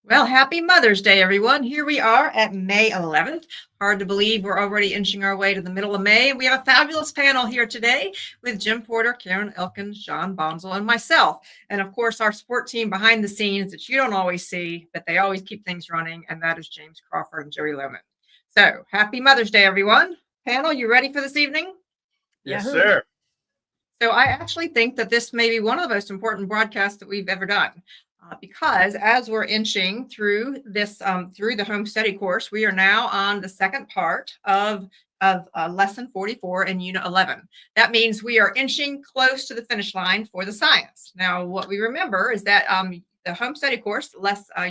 Well, happy Mother's Day, everyone. Here we are at May 11th. Hard to believe we're already inching our way to the middle of May. We have a fabulous panel here today with Jim Porter, Karen Elkins, John Bonzel, and myself. And of course, our support team behind the scenes that you don't always see, but they always keep things running. And that is James Crawford and Joey Lohman. So happy Mother's Day, everyone. Panel, you ready for this evening? Yes, sir. So I actually think that this may be one of the most important broadcasts that we've ever done. Because as we're inching through this, through the home study course, we are now on the second part of lesson 44 in unit 11. That means we are inching close to the finish line for the science. Now, what we remember is that the home study course,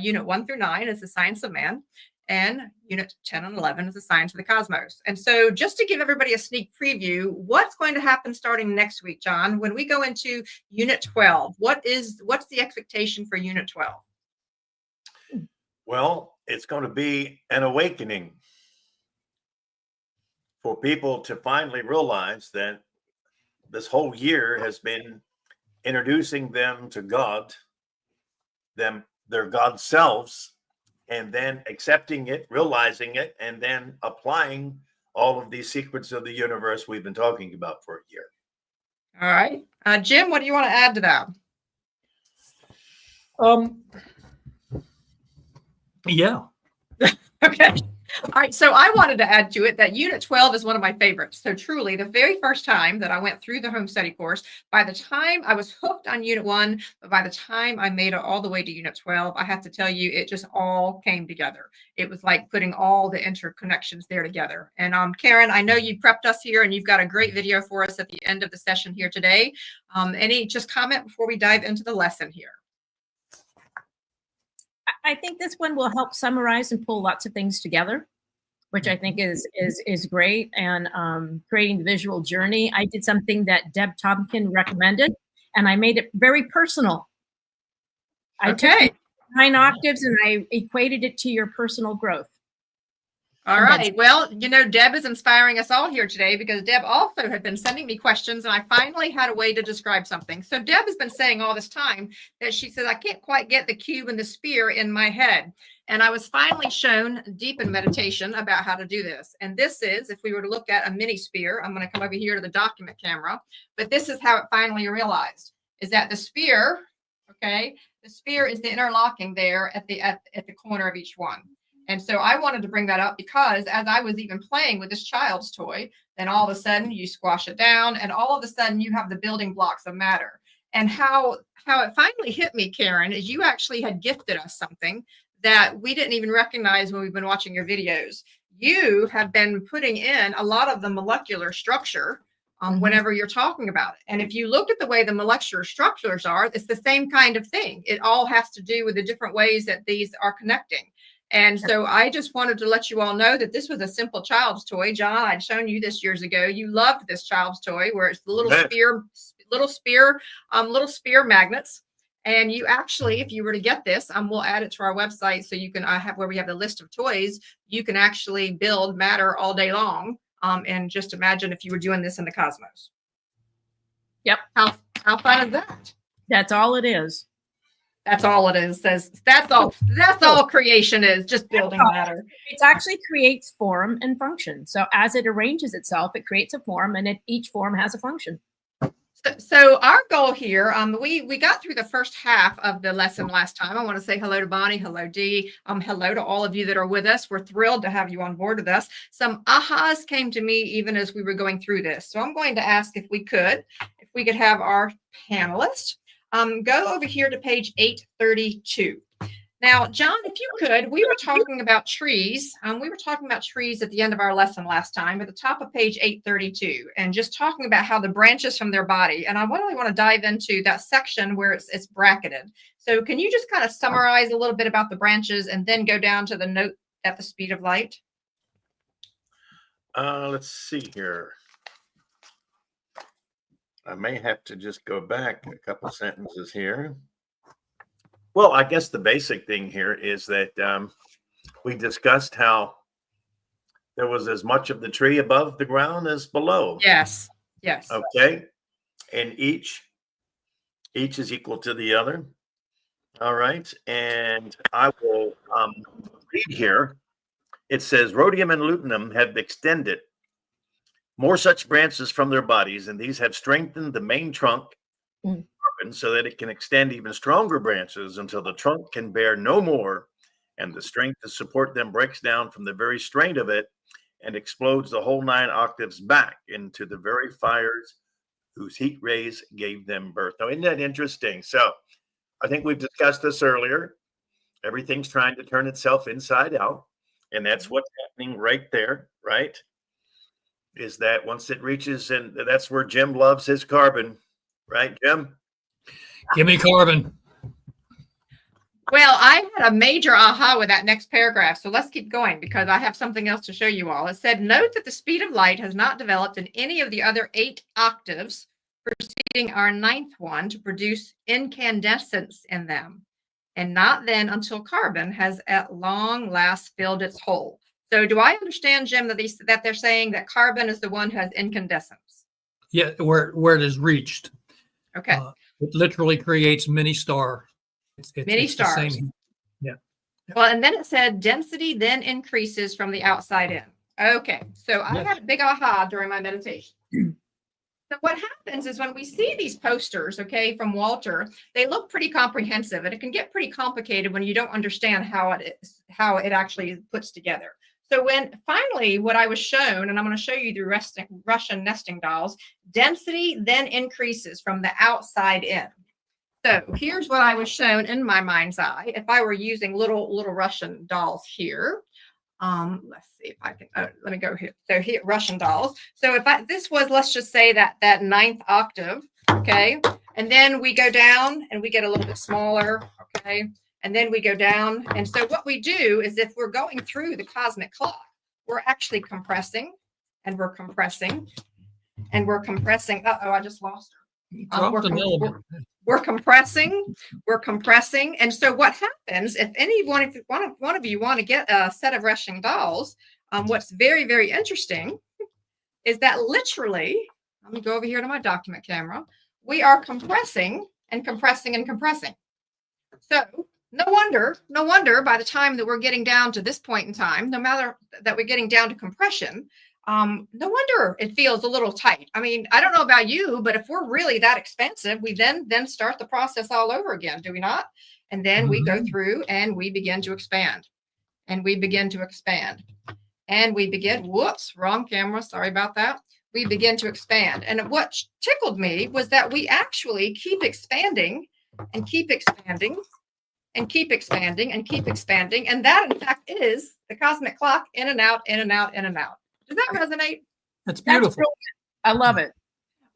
unit 1 through 9 is the science of man, and unit 10 and 11 is the science of the cosmos. And so just to give everybody a sneak preview, what's going to happen starting next week, John, when we go into unit 12, what's the expectation for unit 12? Well, it's going to be an awakening for people to finally realize that this whole year has been introducing them to God, their God selves, and then accepting it, realizing it, and then applying all of these secrets of the universe we've been talking about for a year. All right. Jim, what do you want to add to that? Yeah. Okay. All right. So I wanted to add to it that unit 12 is one of my favorites. So truly, the very first time that I went through the home study course, by the time I was hooked on unit 1, but by the time I made it all the way to unit 12, I have to tell you, it just all came together. It was like putting all the interconnections there together. And Karen, I know you prepped us here and you've got a great video for us at the end of the session here today. Any just comment before we dive into the lesson here? I think this one will help summarize and pull lots of things together, which I think is great. And creating the visual journey, I did something that Deb Tompkin recommended, and I made it very personal. I took 9 octaves and I equated it to your personal growth. All right. Well, you know, Deb is inspiring us all here today because Deb also had been sending me questions and I finally had a way to describe something. So Deb has been saying all this time that she says, I can't quite get the cube and the sphere in my head. And I was finally shown deep in meditation about how to do this. And this is, if we were to look at a mini sphere, I'm going to come over here to the document camera, but this is how it finally realized is that the sphere, okay, the sphere is the interlocking there at the corner of each one. And so I wanted to bring that up because as I was even playing with this child's toy, then all of a sudden you squash it down and all of a sudden you have the building blocks of matter. And how it finally hit me, Karen, is you actually had gifted us something that we didn't even recognize when we've been watching your videos. You have been putting in a lot of the molecular structure whenever you're talking about it. And if you look at the way the molecular structures are, it's the same kind of thing. It all has to do with the different ways that these are connecting. And so I just wanted to let you all know that this was a simple child's toy. John, I'd shown you this years ago. You loved this child's toy where it's the little spear magnets. And you actually, if you were to get this, we'll add it to our website so you can have where we have the list of toys. You can actually build matter all day long. And just imagine if you were doing this in the cosmos. Yep. How fun is that? That's all it is. That's all it is. That's all creation is, just building matter. It actually creates form and function. So as it arranges itself, it creates a form, and each form has a function. So our goal here, we got through the first half of the lesson last time. I want to say hello to Bonnie, hello Dee, hello to all of you that are with us. We're thrilled to have you on board with us. Some ahas came to me even as we were going through this. So I'm going to ask if we could have our panelists go over here to page 832. Now, John, if you could, we were talking about trees. We were talking about trees at the end of our lesson last time at the top of page 832 and just talking about how the branches from their body. And I really want to dive into that section where it's bracketed. So can you just kind of summarize a little bit about the branches and then go down to the note at the speed of light? Let's see here. I may have to just go back a couple sentences here. Well, I guess the basic thing here is that we discussed how there was as much of the tree above the ground as below. Yes. Yes. Okay. And each is equal to the other. All right. And I will read here. It says rhodium and lutetium have extended more such branches from their bodies, and these have strengthened the main trunk carbon so that it can extend even stronger branches until the trunk can bear no more, and the strength to support them breaks down from the very strain of it and explodes the whole 9 octaves back into the very fires whose heat rays gave them birth. Now, isn't that interesting? So I think we've discussed this earlier. Everything's trying to turn itself inside out, and that's what's happening right there, right? Is that once it reaches, and that's where Jim loves his carbon, right, Jim? Give me carbon. Well, I had a major aha with that next paragraph. So let's keep going because I have something else to show you all. It said, note that the speed of light has not developed in any of the other 8 octaves preceding our 9th one to produce incandescence in them, and not then until carbon has at long last filled its hole. So do I understand, Jim, that they're saying that carbon is the one who has incandescence? Yeah, where it is reached. Okay. It literally creates mini star. Mini stars. Yeah. Well, and then it said density then increases from the outside in. Okay. So I had a big aha during my meditation. So what happens is when we see these posters, okay, from Walter, they look pretty comprehensive, and it can get pretty complicated when you don't understand how it actually puts together. So when finally what I was shown, and I'm going to show you the Russian nesting dolls, density then increases from the outside in. So here's what I was shown in my mind's eye. If I were using little Russian dolls here, let's see if I can, let me go here. So here, Russian dolls. So if this was, let's just say that 9th octave, okay, and then we go down and we get a little bit smaller, okay, and then we go down. And so what we do is if we're going through the cosmic clock, we're actually compressing and we're compressing and we're compressing. Uh-oh, I just lost her. We're compressing. And so what happens if one of you want to get a set of Russian dolls, what's very, very interesting is that literally, let me go over here to my document camera. We are compressing and compressing and compressing. So no wonder by the time that we're getting down to this point in time, no matter that we're getting down to compression, no wonder it feels a little tight. I mean, I don't know about you, but if we're really that expensive, we then start the process all over again, do we not? And then we go through and we begin to expand, and we begin to expand, and we begin, whoops, wrong camera, sorry about that. We begin to expand. And what tickled me was that we actually keep expanding and keep expanding and keep expanding and keep expanding. And that, in fact, is the cosmic clock, in and out, in and out, in and out. Does that resonate? That's beautiful. I love it.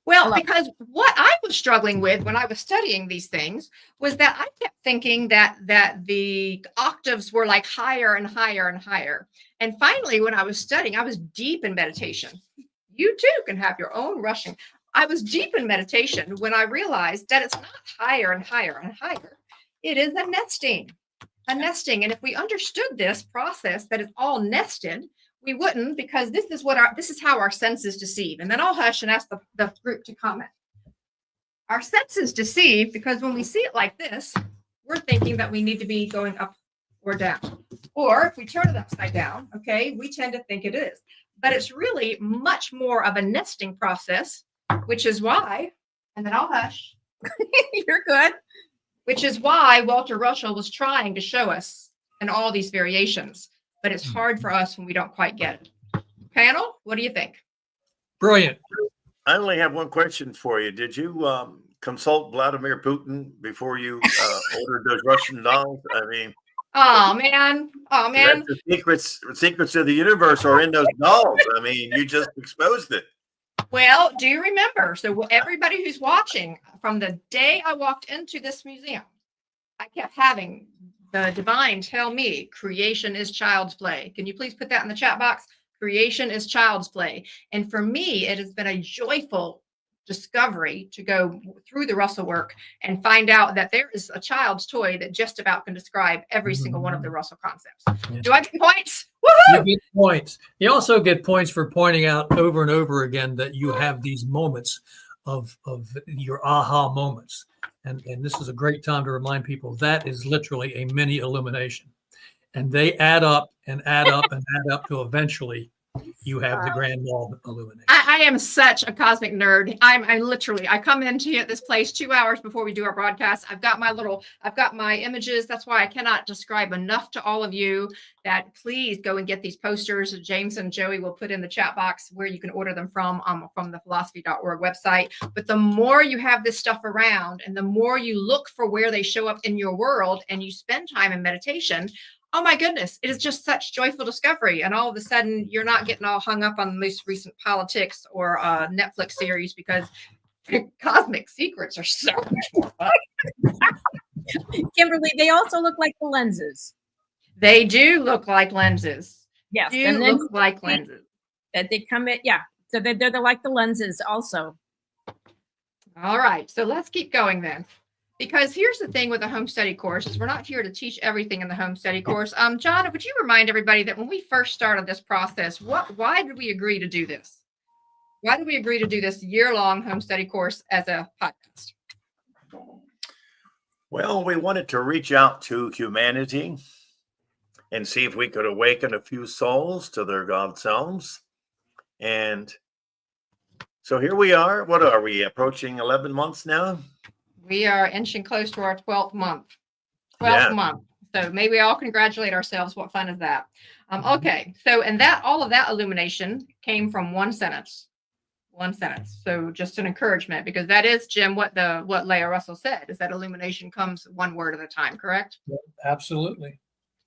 Well, because what I was struggling with when I was studying these things was that I kept thinking that the octaves were like higher and higher and higher. And finally, when I was studying, I was deep in meditation. You too can have your own Russian. I was deep in meditation when I realized that it's not higher and higher and higher. It is a nesting. And if we understood this process, that it's all nested, we wouldn't, because this is how our senses deceive. And then I'll hush and ask the group to comment. Our senses deceive because when we see it like this, we're thinking that we need to be going up or down. Or if we turn it upside down, okay, we tend to think it is. But it's really much more of a nesting process, which is why, and then I'll hush. You're good. Which is why Walter Russell was trying to show us in all these variations. But it's hard for us when we don't quite get it. Panel, what do you think? Brilliant. I only have one question for you. Did you consult Vladimir Putin before you ordered those Russian dolls? I mean, oh man. The secrets of the universe are in those dolls. I mean, you just exposed it. Well, do you remember? So everybody who's watching, from the day I walked into this museum, I kept having the divine tell me creation is child's play. Can you please put that in the chat box? Creation is child's play. And for me, it has been a joyful discovery to go through the Russell work and find out that there is a child's toy that just about can describe every single one of the Russell concepts. Yeah. Do I get points? Woohoo! You get points. You also get points for pointing out over and over again that you have these moments of your aha moments. And this is a great time to remind people that is literally a mini illumination. and they add up and add up and add up to eventually you have the grand law of illumination. I am such a cosmic nerd. I come into this place 2 hours before we do our broadcast. I've got my images. That's why I cannot describe enough to all of you that please go and get these posters. James and Joey will put in the chat box where you can order them from the philosophy.org website. But the more you have this stuff around and the more you look for where they show up in your world and you spend time in meditation, oh my goodness, it is just such joyful discovery. And all of a sudden, you're not getting all hung up on the most recent politics or Netflix series because cosmic secrets are so much more fun. Kimberly, they also look like the lenses. They do look like lenses. Yes. They look like lenses. That they come in, yeah. So they're like the lenses also. All right. So let's keep going then. Because here's the thing with the home study course is we're not here to teach everything in the home study course. John, would you remind everybody that when we first started this process, why did we agree to do this? Why did we agree to do this year-long home study course as a podcast? Well, we wanted to reach out to humanity and see if we could awaken a few souls to their God selves. And so here we are. What are we, approaching 11 months now? We are inching close to our 12th month. 12th month. So maybe we all congratulate ourselves. What fun is that? Okay. So, and all of that illumination came from one sentence. One sentence. So just an encouragement, because that is, Jim, what Leah Russell said, is that illumination comes one word at a time, correct? Yeah, absolutely.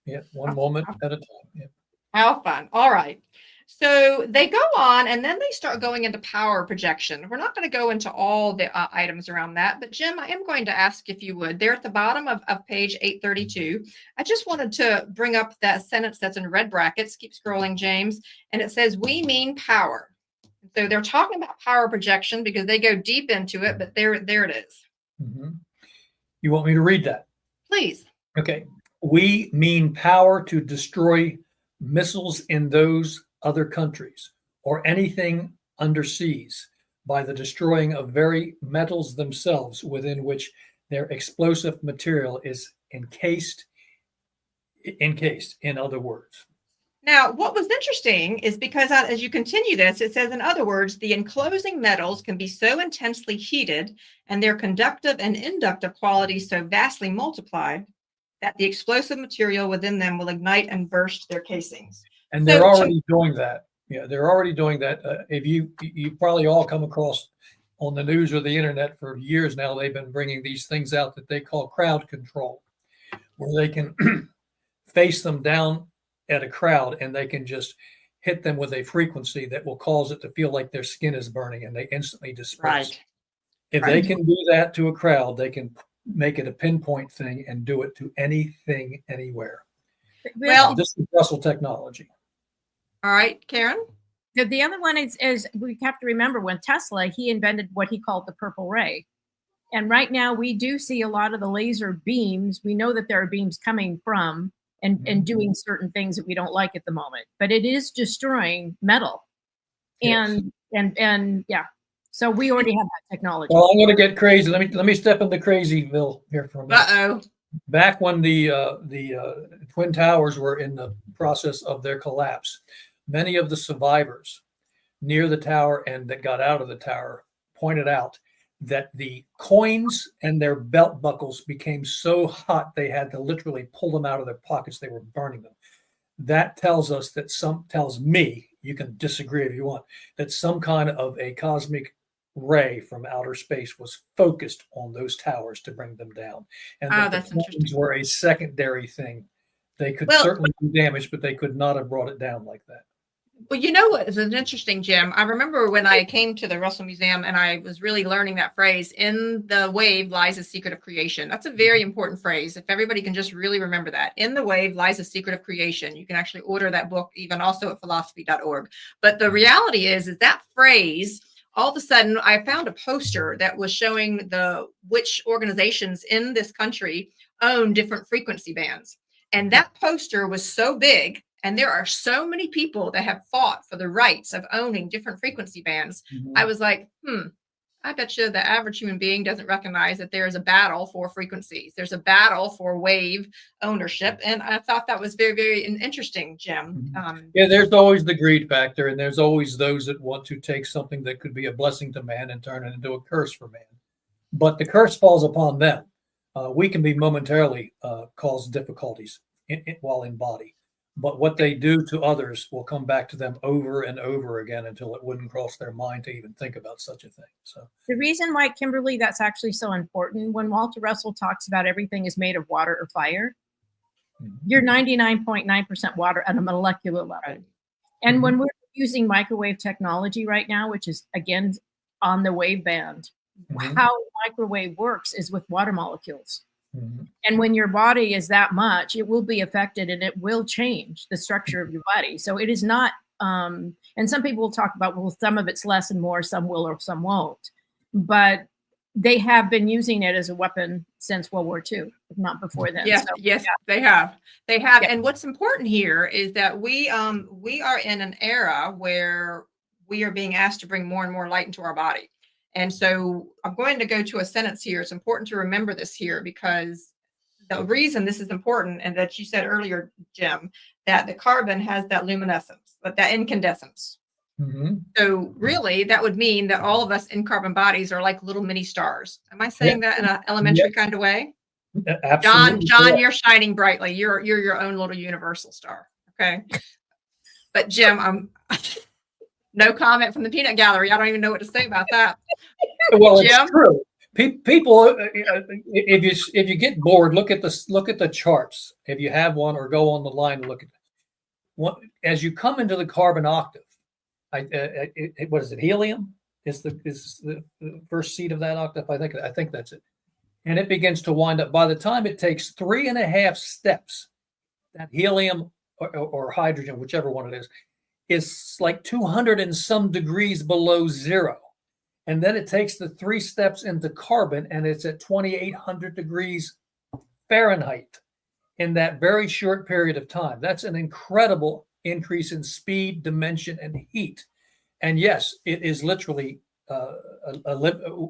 Yeah. One moment at a time. Yeah. How fun. All right. So they go on and then they start going into power projection. We're not going to go into all the items around that, but Jim, I am going to ask if you would, there at the bottom of page 832, I just wanted to bring up that sentence that's in red brackets. Keep scrolling, James. And it says, we mean power. So they're talking about power projection because they go deep into it, but there it is. Mm-hmm. You want me to read that? Please. Okay. We mean power to destroy missiles in those other countries or anything underseas by the destroying of very metals themselves within which their explosive material is encased, in other words. Now, what was interesting is because as you continue this, it says, in other words, the enclosing metals can be so intensely heated and their conductive and inductive qualities so vastly multiplied that the explosive material within them will ignite and burst their casings. And they're already doing that. Yeah, they're already doing that. If you probably all come across on the news or the internet for years now, they've been bringing these things out that they call crowd control, where they can face them down at a crowd and they can just hit them with a frequency that will cause it to feel like their skin is burning and they instantly disperse. Right. If they can do that to a crowd, they can make it a pinpoint thing and do it to anything, anywhere. Well, this is Russell technology. All right, Karen. The other one is we have to remember when Tesla, he invented what he called the purple ray. And right now we do see a lot of the laser beams. We know that there are beams coming from and doing certain things that we don't like at the moment, but it is destroying metal. Yes. And yeah, so we already have that technology. Well, I'm going to get crazy. Let me step into crazyville here for a minute. Uh-oh. Back when the Twin Towers were in the process of their collapse, many of the survivors near the tower and that got out of the tower pointed out that the coins and their belt buckles became so hot they had to literally pull them out of their pockets. They were burning them. That tells us that tells me, you can disagree if you want, that some kind of a cosmic ray from outer space was focused on those towers to bring them down. And that's the coins were a secondary thing. They could certainly do damage, but they could not have brought it down like that. Well, you know what is an interesting, Jim? I remember when I came to the Russell Museum and I was really learning that phrase, in the wave lies the secret of creation. That's a very important phrase. If everybody can just really remember that. In the wave lies the secret of creation. You can actually order that book even also at philosophy.org. But the reality is that phrase, all of a sudden I found a poster that was showing which organizations in this country own different frequency bands. And that poster was so big. And there are so many people that have fought for the rights of owning different frequency bands. Mm-hmm. I was like, I bet you the average human being doesn't recognize that there is a battle for frequencies. There's a battle for wave ownership. And I thought that was very, very interesting, Jim. Yeah, there's always the greed factor, and there's always those that want to take something that could be a blessing to man and turn it into a curse for man. But the curse falls upon them. We can be momentarily cause difficulties while in body. But what they do to others will come back to them over and over again until it wouldn't cross their mind to even think about such a thing. So the reason why, Kimberly, that's actually so important, when Walter Russell talks about everything is made of water or fire, you're 99.9% water at a molecular level. Right. And when we're using microwave technology right now, which is, again, on the wave band, how microwave works is with water molecules. And when your body is that much, it will be affected and it will change the structure of your body. So it is not, and some people will talk about, well, some of it's less and more, some will or some won't. But they have been using it as a weapon since World War II, if not before then. Yes, so, yes, yeah. They have. They have. Yeah. And what's important here is that we are in an era where we are being asked to bring more and more light into our body. And so I'm going to go to a sentence here. It's important to remember this here, because the reason this is important, and that you said earlier, Jim, that the carbon has that luminescence, but that incandescence. So really, that would mean that all of us in carbon bodies are like little mini stars. Am I saying that in an elementary kind of way? Absolutely. John, you're shining brightly. You're your own little universal star. Okay. But Jim, no comment from the peanut gallery. I don't even know what to say about that. Well, Jim? It's true. People, if you get bored, look at the charts. If you have one, or go on the line and look at it. As you come into the carbon octave, what is it? Helium is the first seed of that octave. I think that's it. And it begins to wind up. By the time it takes 3.5 steps, that helium or hydrogen, whichever one it is like 200 and some degrees below zero. And then it takes the 3 steps into carbon, and it's at 2,800 degrees Fahrenheit in that very short period of time. That's an incredible increase in speed, dimension, and heat. And yes, it is literally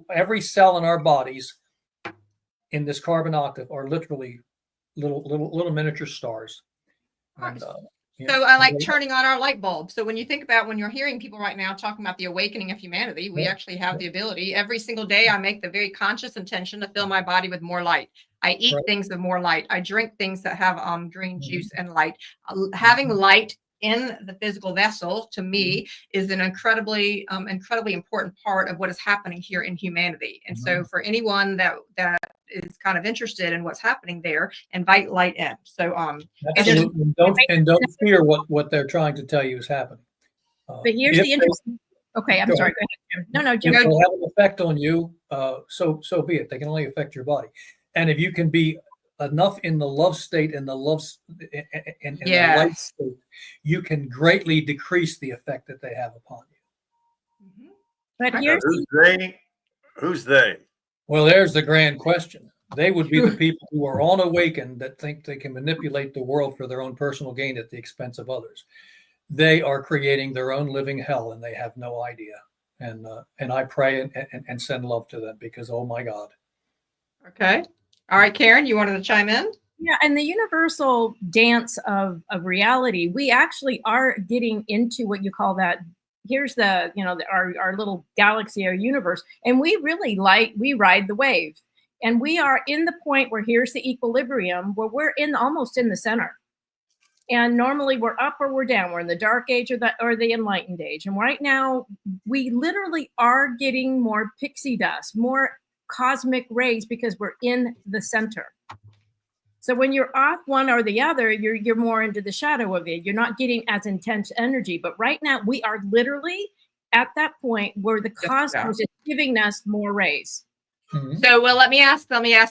every cell in our bodies in this carbon octave are literally little miniature stars. And, so I like turning on our light bulb. So when you think about, when you're hearing people right now talking about the awakening of humanity, we actually have the ability. Every single day, I make the very conscious intention to fill my body with more light. I eat things with more light. I drink things that have green juice and light. Having light in the physical vessel, to me, is an incredibly important part of what is happening here in humanity. And so for anyone that is kind of interested in what's happening there, invite light in. So absolutely. And don't fear what they're trying to tell you is happening. But here's the interesting. Okay, I'm sorry. Go ahead, Jim. No, Jim. If they'll have an effect on you, so be it. They can only affect your body. And if you can be enough in the love state and the the light state, you can greatly decrease the effect that they have upon you. But who's they? Well, there's the grand question. They would be the people who are unawakened, that think they can manipulate the world for their own personal gain at the expense of others. They are creating their own living hell, and they have no idea. And I pray and send love to them, because, oh my God. Okay. All right, Karen, you wanted to chime in? Yeah, and the universal dance of reality, we actually are getting into what you call that. Here's our little galaxy or universe, and we ride the wave, and we are in the point where here's the equilibrium, where we're almost in the center. And normally we're up or we're down. We're in the dark age or the enlightened age. And right now we literally are getting more pixie dust, more cosmic rays, because we're in the center. So when you're off one or the other, you're more into the shadow of it. You're not getting as intense energy. But right now we are literally at that point where the cosmos is giving us more rays. So, well, let me ask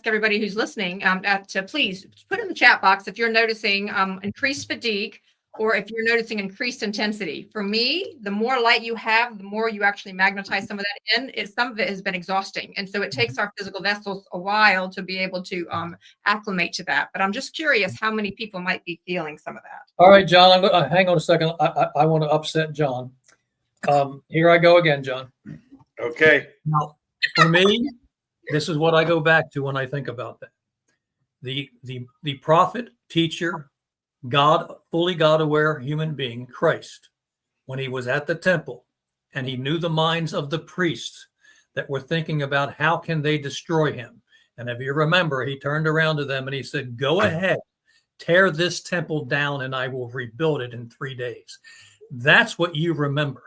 everybody who's listening to please put in the chat box if you're noticing increased fatigue, or if you're noticing increased intensity. For me, the more light you have, the more you actually magnetize some of that in. Some of it has been exhausting. And so it takes our physical vessels a while to be able to acclimate to that. But I'm just curious how many people might be feeling some of that. All right, John, hang on a second. I want to upset John. Here I go again, John. Okay. Now, For me, this is what I go back to when I think about that. The prophet, teacher, God, fully God-aware human being, Christ, when he was at the temple and he knew the minds of the priests that were thinking about how can they destroy him. And if you remember, he turned around to them and he said, go ahead, tear this temple down and I will rebuild it in 3 days. That's what you remember.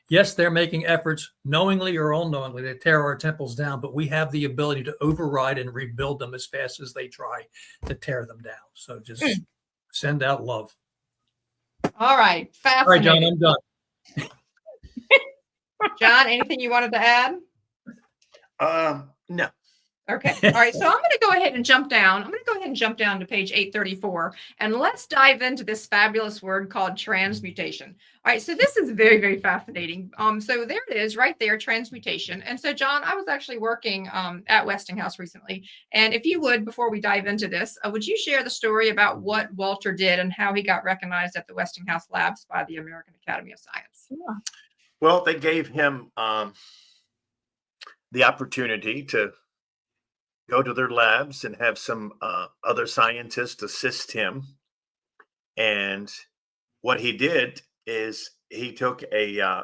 Yes, they're making efforts, knowingly or unknowingly, to tear our temples down, but we have the ability to override and rebuild them as fast as they try to tear them down. So just send out love. All right. All right, John, Fascinating. I'm done. John, anything you wanted to add? No. Okay. All right. So I'm going to go ahead and jump down. I'm going to go ahead and jump down to page 834 and let's dive into this fabulous word called transmutation. All right. So this is very, very fascinating. So there it is right there, transmutation. And so, John, I was actually working at Westinghouse recently. And if you would, before we dive into this, would you share the story about what Walter did and how he got recognized at the Westinghouse labs by the American Academy of Science? Yeah. Well, they gave him the opportunity to go to their labs and have some other scientists assist him. And what he did is he took a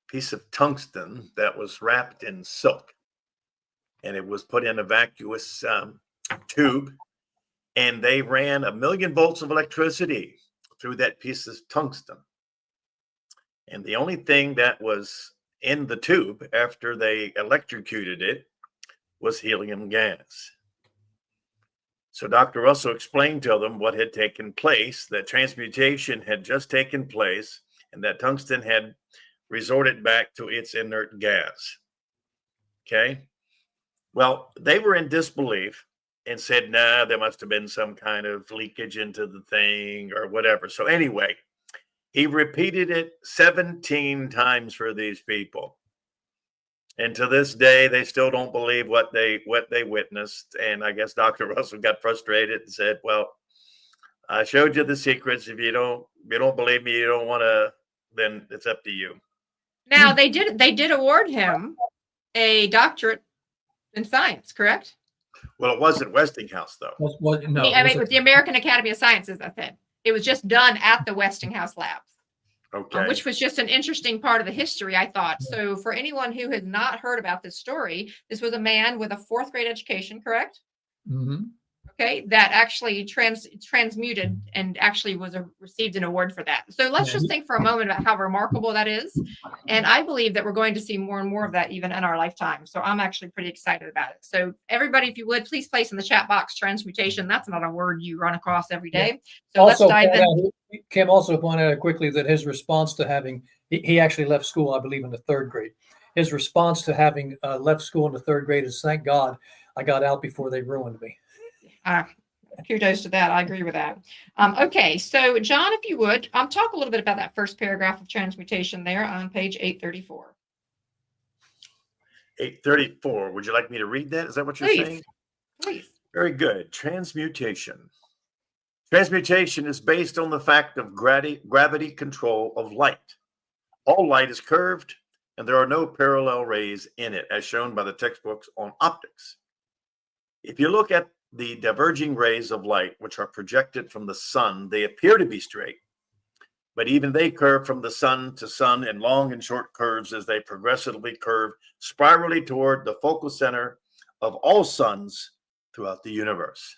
piece of tungsten that was wrapped in silk and it was put in a vacuous tube, and they ran 1,000,000 volts of electricity through that piece of tungsten. And the only thing that was in the tube after they electrocuted it was helium gas. So Dr. Russell explained to them what had taken place, that transmutation had just taken place, and that tungsten had resorted back to its inert gas. Okay. Well, they were in disbelief and said, nah, there must have been some kind of leakage into the thing or whatever. So anyway, he repeated it 17 times for these people. And to this day, they still don't believe what they witnessed. And I guess Dr. Russell got frustrated and said, well, I showed you the secrets. If you don't believe me, you don't want to, then it's up to you. Now they did award him a doctorate in science, correct? Well, it wasn't Westinghouse, though. No, I mean, with the American Academy of Sciences, I said. It was just done at the Westinghouse labs. Okay. Which was just an interesting part of the history, I thought. So for anyone who has not heard about this story, this was a man with a 4th grade education, correct? Mm-hmm. Okay, that actually transmuted and actually received an award for that. So let's just think for a moment about how remarkable that is. And I believe that we're going to see more and more of that even in our lifetime. So I'm actually pretty excited about it. So everybody, if you would, please place in the chat box transmutation. That's not a word you run across every day. So also, let's dive in. Kim also pointed out quickly that his response to having, he actually left school, I believe, in the 3rd grade. His response to having left school in the 3rd grade is, thank God I got out before they ruined me. Kudos to that. I agree with that. Okay, so John, if you would, talk a little bit about that first paragraph of transmutation there on page 834. 834. Would you like me to read that? Is that what you're saying? Please. Very good. Transmutation. Transmutation is based on the fact of gravity control of light. All light is curved, and there are no parallel rays in it, as shown by the textbooks on optics. If you look at the diverging rays of light, which are projected from the sun, they appear to be straight, but even they curve from the sun to sun in long and short curves as they progressively curve spirally toward the focal center of all suns throughout the universe.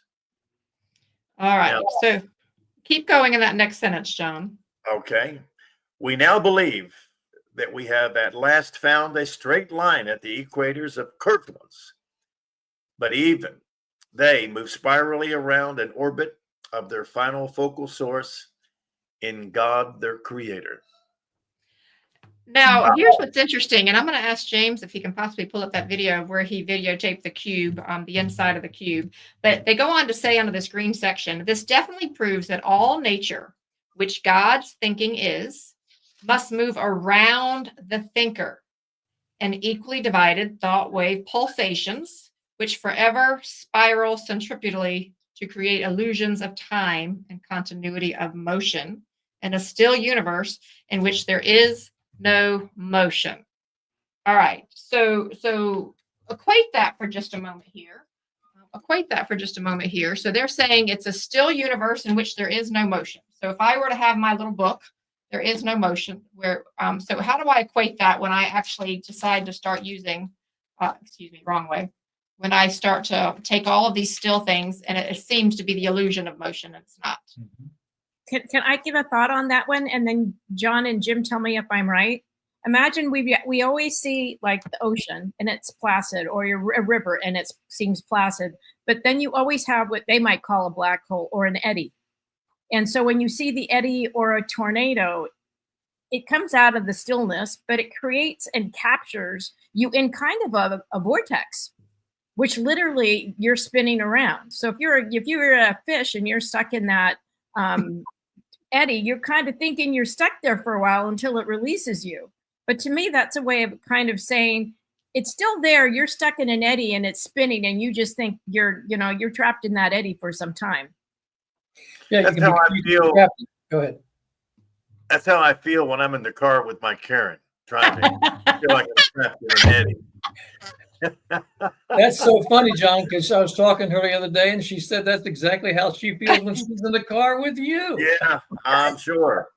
All right, so keep going in that next sentence, John. Okay. We now believe that we have at last found a straight line at the equators of curved ones, but even they move spirally around an orbit of their final focal source in God, their creator. Now, here's what's interesting, and I'm going to ask James if he can possibly pull up that video of where he videotaped the cube, the inside of the cube. But they go on to say under this green section, this definitely proves that all nature, which God's thinking is, must move around the thinker in equally divided thought wave pulsations, which forever spiral centripetally to create illusions of time and continuity of motion in a still universe in which there is no motion. All right. So equate that for just a moment here. So they're saying it's a still universe in which there is no motion. So if I were to have my little book, there is no motion. So how do I equate that when I actually decide to start using, wrong way. When I start to take all of these still things and it seems to be the illusion of motion, and it's not. Can I give a thought on that one? And then John and Jim tell me if I'm right. Imagine we always see like the ocean and it's placid, or a river and it seems placid, but then you always have what they might call a black hole or an eddy. And so when you see the eddy or a tornado, it comes out of the stillness, but it creates and captures you in kind of a vortex, which literally you're spinning around. So if you're a fish and you're stuck in that eddy, you're kind of thinking you're stuck there for a while until it releases you. But to me, that's a way of kind of saying it's still there. You're stuck in an eddy and it's spinning, and you just think you're trapped in that eddy for some time. Yeah, that's how I feel. Go ahead. That's how I feel when I'm in the car with my Karen driving. I feel like I'm trapped in an eddy. That's so funny, John, because I was talking to her the other day, and she said that's exactly how she feels when she's in the car with you. Yeah, I'm sure.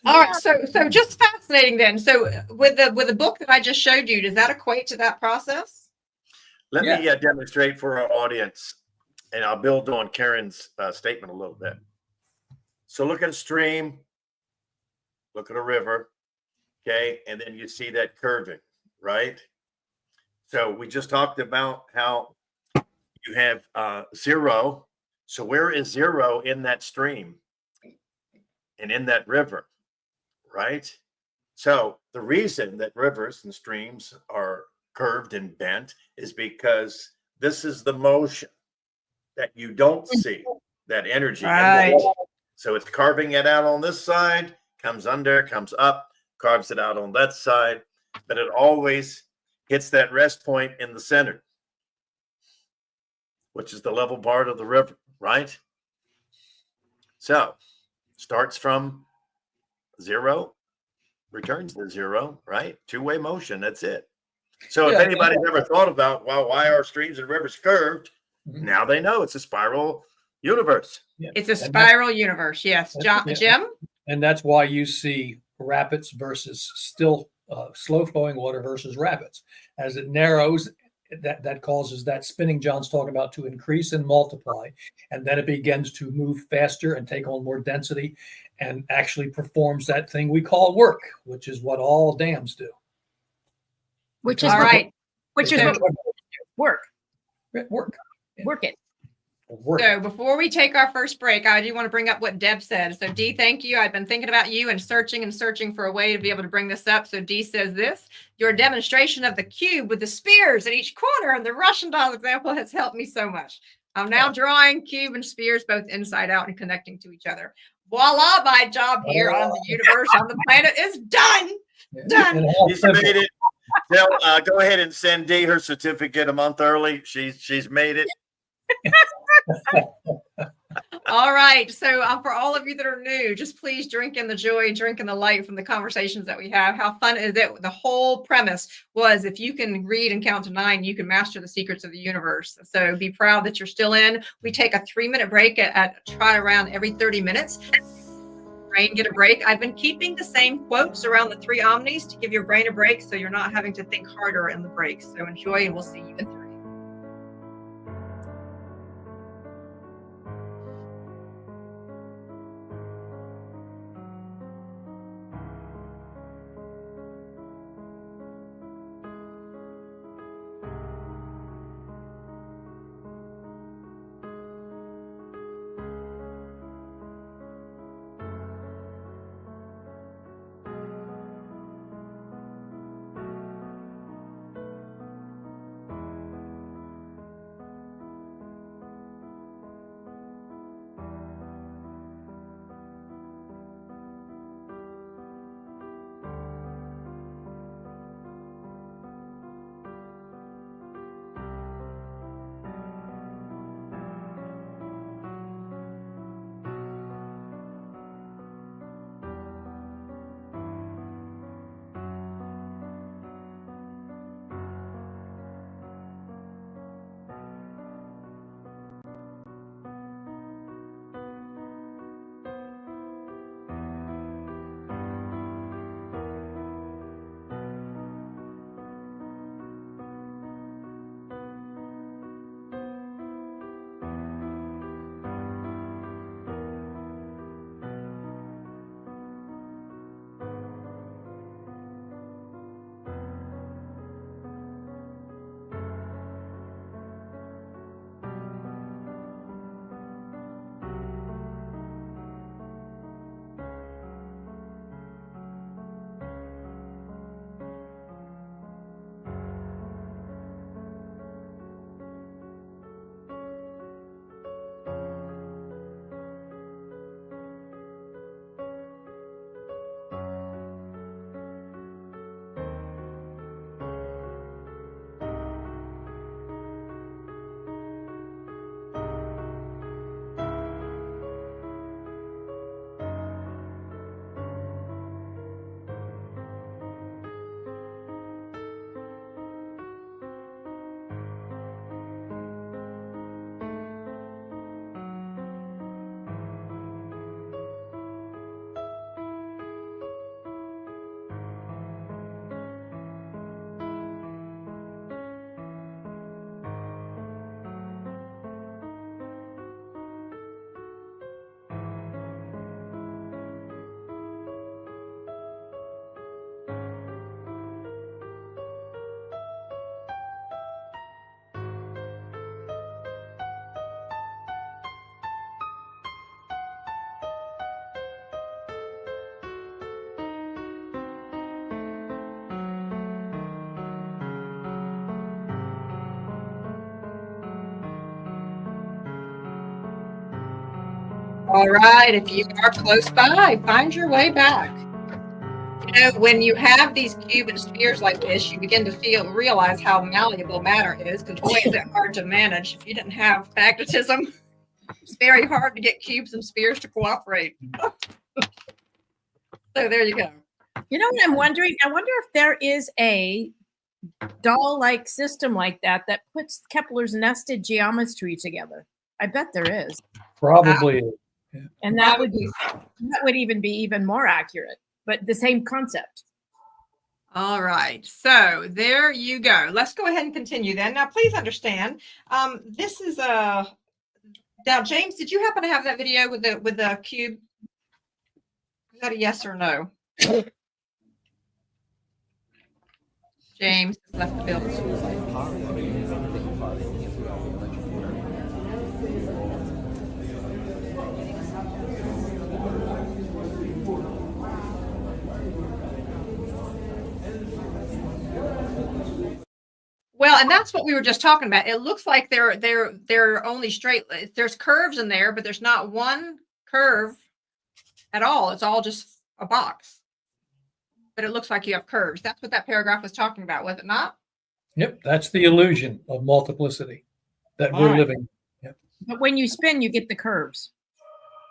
All right, so just fascinating then. So with the book that I just showed you, does that equate to that process? Let me demonstrate for our audience, and I'll build on Karen's statement a little bit. So look at a stream, look at a river, okay, and then you see that curving, right? So we just talked about how you have zero. So where is zero in that stream and in that river, right? So the reason that rivers and streams are curved and bent is because this is the motion that you don't see, that energy. Right. So it's carving it out on this side, comes under, comes up, carves it out on that side, but it always hits that rest point in the center, which is the level part of the river, right? So starts from zero, returns to zero, right? Two-way motion, that's it. So if anybody's ever thought about, well, why are streams and rivers curved? Now they know it's a spiral universe. Yeah. It's a spiral universe, yes. Jim? And that's why you see rapids versus still slow-flowing water versus rapids. As it narrows, that causes that spinning John's talking about to increase and multiply, and then it begins to move faster and take on more density and actually performs that thing we call work, which is what all dams do. Which is work. Work it. So before we take our first break, I do want to bring up what Deb said. So Dee, thank you. I've been thinking about you and searching for a way to be able to bring this up. So Dee says this: your demonstration of the cube with the spears at each corner and the Russian doll example has helped me so much. I'm now drawing cube and spears both inside out and connecting to each other. Voila, my job here on the universe, on the planet is done. Done. She's made it. Now, go ahead and send Dee her certificate a month early. She's made it. All right. So for all of you that are new, just please drink in the joy, drink in the light from the conversations that we have. How fun is it? The whole premise was if you can read and count to 9, you can master the secrets of the universe. So be proud that you're still in. We take a 3-minute break at try around every 30 minutes. Brain get a break. I've been keeping the same quotes around the 3 omnis to give your brain a break so you're not having to think harder in the breaks. So enjoy, and we'll see you in 3. All right, if you are close by, find your way back. You know, when you have these Cuban spheres like this, you begin to realize how malleable matter is, because boy, is it hard to manage. If you didn't have magnetism, it's very hard to get cubes and spheres to cooperate. So there you go. You know what I'm wondering? I wonder if there is a doll-like system like that that puts Kepler's nested geometry together. I bet there is. Probably. And that would even be even more accurate, but the same concept. All right, so there you go. Let's go ahead and continue then. Now, please understand, this is a. Now, James, did you happen to have that video with the cube? Is that a yes or no? James has left the building. Well, and that's what we were just talking about. It looks like they're only straight. There's curves in there, but there's not one curve at all. It's all just a box. But it looks like you have curves. That's what that paragraph was talking about, was it not? Yep, that's the illusion of multiplicity that we're living. Yep. But when you spin, you get the curves.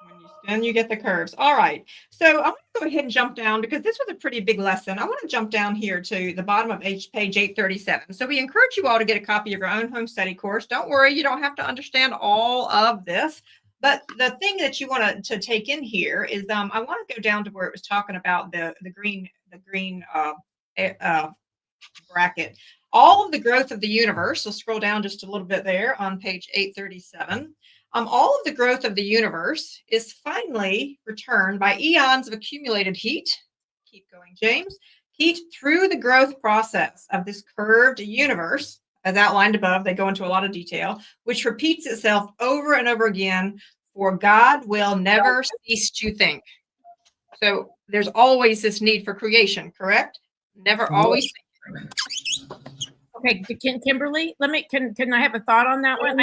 When you spin, you get the curves. All right. So I want to go ahead and jump down because this was a pretty big lesson. I want to jump down here to the bottom of page 837. So we encourage you all to get a copy of your own home study course. Don't worry, you don't have to understand all of this. But the thing that you want to take in here is I want to go down to where it was talking about the green bracket. All of the growth of the universe, so scroll down just a little bit there on page 837. All of the growth of the universe is finally returned by eons of accumulated heat. Keep going, James. Heat through the growth process of this curved universe, as outlined above. They go into a lot of detail, which repeats itself over and over again, for God will never cease to think. So there's always this need for creation, correct? Never always think. Okay, Kimberly, can I have a thought on that one?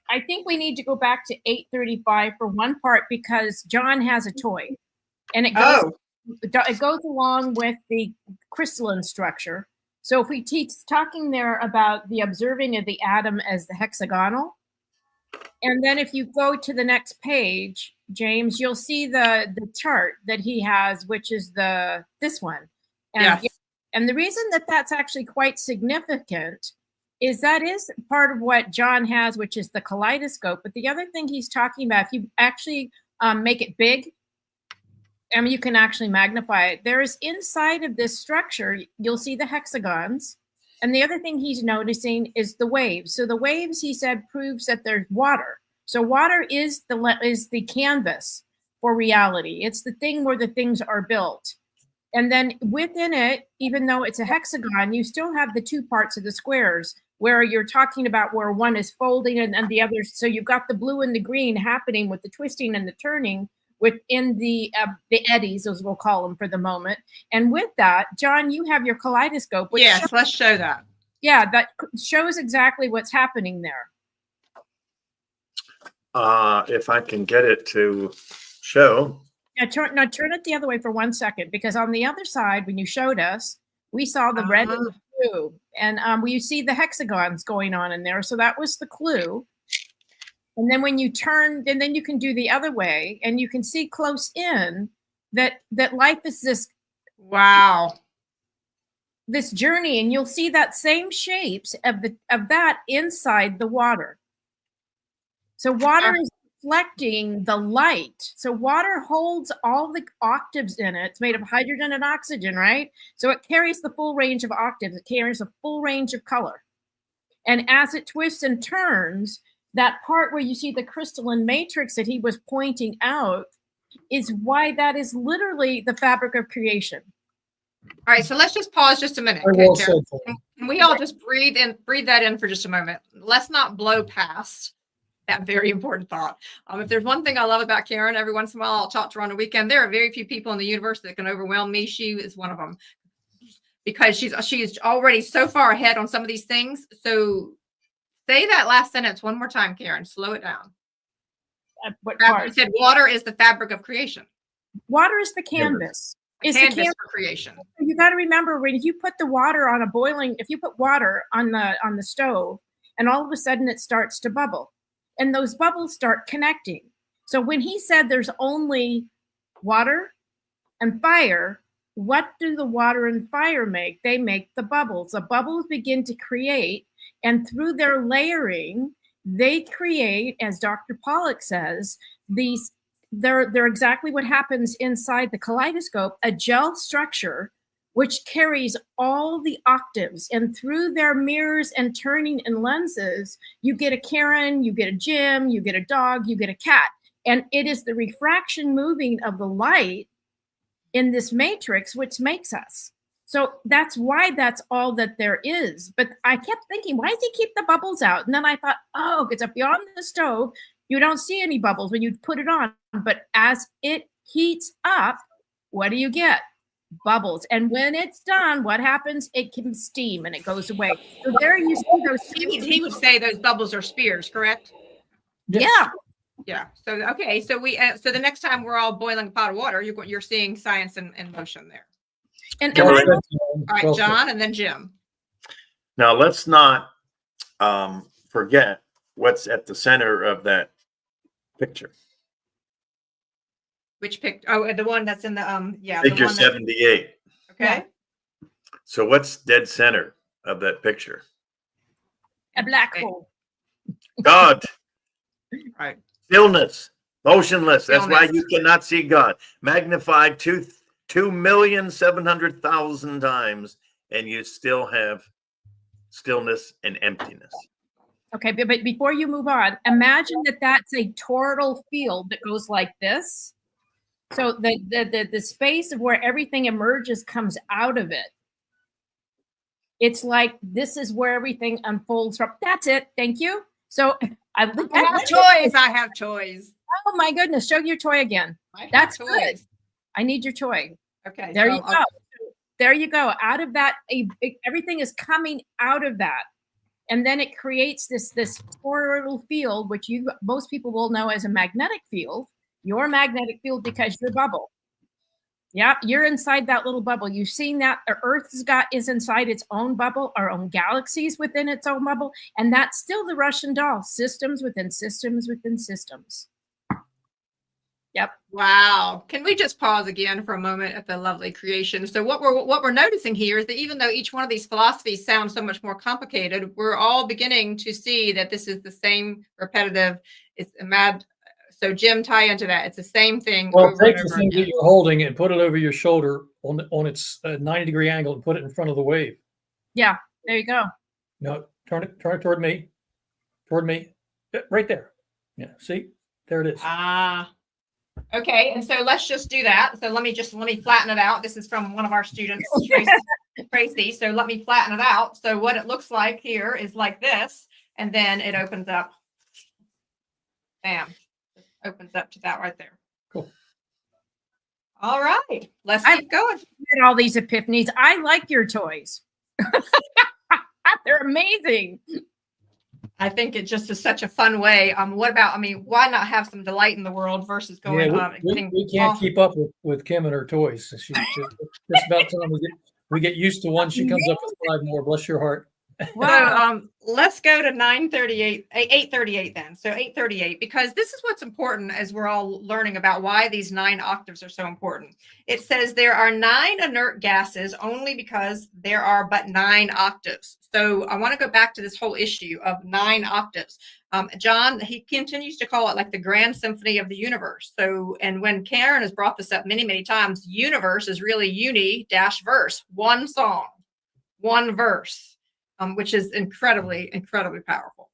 I think we need to go back to 835 for one part because John has a toy, and it goes along with the crystalline structure. So if we talking there about the observing of the atom as the hexagonal, and then if you go to the next page, James, you'll see the chart that he has, which is this one. And, yes. And the reason that that's actually quite significant is that is part of what John has, which is the kaleidoscope. But the other thing he's talking about, if you actually make it big, I mean, you can actually magnify it. There is inside of this structure, you'll see the hexagons. And the other thing he's noticing is the waves. So the waves, he said, proves that there's water. So water is the canvas for reality. It's the thing where the things are built. And then within it, even though it's a hexagon, you still have the two parts of the squares where you're talking about where one is folding and the other. So you've got the blue and the green happening with the twisting and the turning within the eddies, as we'll call them for the moment. And with that, John, you have your kaleidoscope. Which let's show that. Yeah, that shows exactly what's happening there. If I can get it to show. Yeah, turn it the other way for 1 second, because on the other side, when you showed us, we saw the red and the blue, and you see the hexagons going on in there. So that was the clue. And then when you turn, and then you can do the other way, and you can see close in that life is this this journey, and you'll see that same shapes of that inside the water. So water is reflecting the light. So water holds all the octaves in it. It's made of hydrogen and oxygen, right? So it carries the full range of octaves. It carries a full range of color. And as it twists and turns, that part where you see the crystalline matrix that he was pointing out is why that is literally the fabric of creation. All right, so let's just pause just a minute. Okay, can we all just breathe that in for just a moment? Let's not blow past that very important thought. If there's one thing I love about Karen, every once in a while I'll talk to her on a weekend. There are very few people in the universe that can overwhelm me. She is one of them because she's already so far ahead on some of these things. So say that last sentence one more time, Karen. Slow it down. what You part? said water is the fabric of creation. Water is the canvas. The It's canvas for creation. You got to remember, when you put the water on if you put water on the stove, and all of a sudden it starts to bubble, and those bubbles start connecting. So when he said there's only water and fire, what do the water and fire make? They make the bubbles. The bubbles begin to create, and through their layering, they create, as Dr. Pollack says, they're exactly what happens inside the kaleidoscope, a gel structure which carries all the octaves, and through their mirrors and turning and lenses, you get a Karen, you get a Jim, you get a dog, you get a cat. And it is the refraction moving of the light in this matrix which makes us. So that's why that's all that there is. But I kept thinking, why does he keep the bubbles out? And then I thought, oh, because if you're on the stove, you don't see any bubbles when you put it on. But as it heats up, what do you get? Bubbles. And when it's done, what happens? It can steam and it goes away. So there you see those. He would say those bubbles are spears, correct? Yes. Yeah. Yeah. So okay. So so the next time we're all boiling a pot of water, you're seeing science in motion there. And All I don't, right, John, and then Jim. Now let's not forget what's at the center of that picture. Which picture? Oh, the one that's in the yeah. Figure the one 78. Okay. So what's dead center of that picture? a black hole. God. Right. Stillness. Motionless. That's why Stillness. you cannot see God. Magnified 2,700,000 times, and you still have stillness and emptiness. Okay, but before you move on, imagine that that's a toroidal field that goes like this. So the space of where everything emerges comes out of it. It's like this is where everything unfolds from. That's it. Thank you. So I have toys. I have toys. Oh my goodness! Show your toy again. That's good. I need your toy. Okay. There you go. There you go. Out of that, everything is coming out of that. And then it creates this toroidal field, which most people will know as a magnetic field. Your magnetic field, because your bubble. Yeah, you're inside that little bubble. You've seen that the Earth is inside its own bubble, our own galaxies within its own bubble, and that's still the Russian doll. Systems within systems within systems. Yep. Wow. Can we just pause again for a moment at the lovely creation? So what we're noticing here is that even though each one of these philosophies sounds so much more complicated, we're all beginning to see that this is the same repetitive. It's a mad. So Jim, tie into that. It's the same thing. Well, over take and the over thing again. that you're holding and put it over your shoulder on its 90-degree angle and put it in front of the wave. Yeah. There you go. No, turn it toward me. Toward me. Yeah, right there. Yeah. See, there it is. Ah. Okay, and so let's just do that. So let me flatten it out. This is from one of our students, Tracy. So let me flatten it out. So what it looks like here is like this, and then it opens up. Bam. Opens up to that right there. Cool. All right, let's keep going. Get all these epiphanies. I like your toys. They're amazing. I think it just is such a fun way. Why not have some delight in the world versus going we can't keep up with Kim and her toys. It's about time we get used to one. She comes up with 5 more. Bless your heart. Wow. So let's go to 838 then. So 838, because this is what's important as we're all learning about why these 9 octaves are so important. It says there are 9 inert gases only because there are but 9 octaves. So I want to go back to this whole issue of 9 octaves. John, he continues to call it like the grand symphony of the universe. So, and when Karen has brought this up many, many times, universe is really uni-verse, one song, one verse. Which is incredibly, incredibly powerful.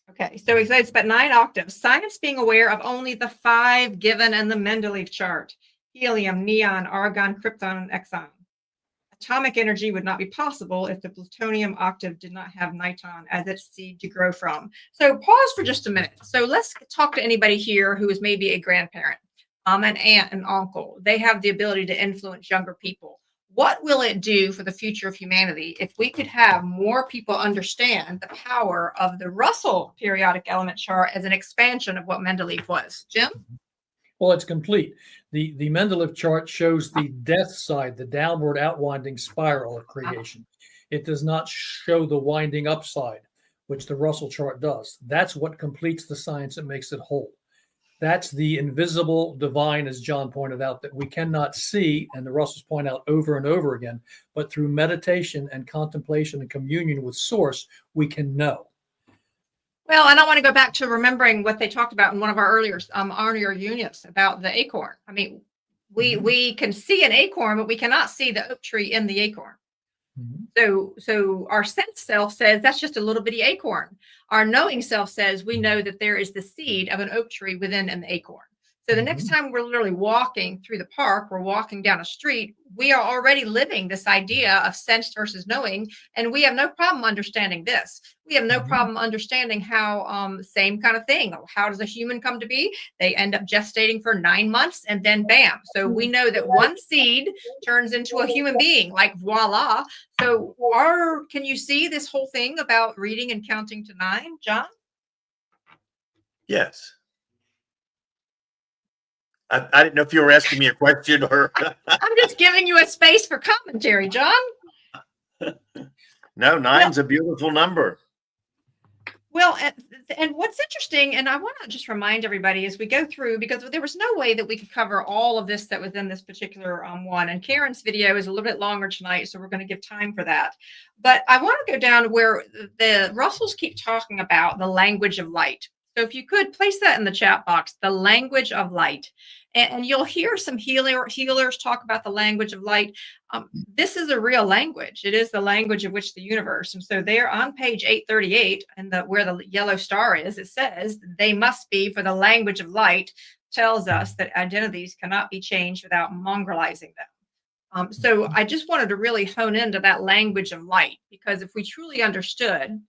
Okay, so he says, but 9 octaves. Science being aware of only the 5 given in the Mendeleev chart: helium, neon, argon, krypton, and exon. Atomic energy would not be possible if the plutonium octave did not have niton as its seed to grow from. So pause for just a minute. So let's talk to anybody here who is maybe a grandparent, an aunt, an uncle. They have the ability to influence younger people. what will it do for the future of humanity if we could have more people understand the power of the Russell periodic element chart as an expansion of what Mendeleev was? Jim? Well, it's complete. The Mendeleev chart shows the death side, the downward outwinding spiral of creation. It does not show the winding upside, which the Russell chart does. That's what completes the science and makes it whole. That's the invisible divine, as John pointed out, that we cannot see, and the Russells point out over and over again, but through meditation and contemplation and communion with Source, we can know. Well, and I want to go back to remembering what they talked about in one of our earlier units about the acorn. I mean, we can see an acorn, but we cannot see the oak tree in the acorn. So our sense self says that's just a little bitty acorn. Our knowing self says we know that there is the seed of an oak tree within an acorn. So the next time we're literally walking through the park, we're walking down a street, we are already living this idea of sense versus knowing, and we have no problem understanding this. We have no problem understanding how same kind of thing. How does a human come to be? They end up gestating for 9 months and then bam. So we know that one seed turns into a human being, like voila. So can you see this whole thing about reading and counting to 9, John? Yes. I didn't know if you were asking me a question or. I'm just giving you a space for commentary, John. No, 9's a beautiful number. Well, and what's interesting, and I want to just remind everybody as we go through, because there was no way that we could cover all of this that was in this particular one. And Karen's video is a little bit longer tonight, so we're going to give time for that. But I want to go down to where the Russells keep talking about the language of light. So if you could place that in the chat box, the language of light. And you'll hear some healers talk about the language of light. This is a real language. It is the language of which the universe. And so there on page 838, and where the yellow star is, it says they must be, for the language of light tells us that identities cannot be changed without mongrelizing them. So I just wanted to really hone into that language of light, because if we truly understood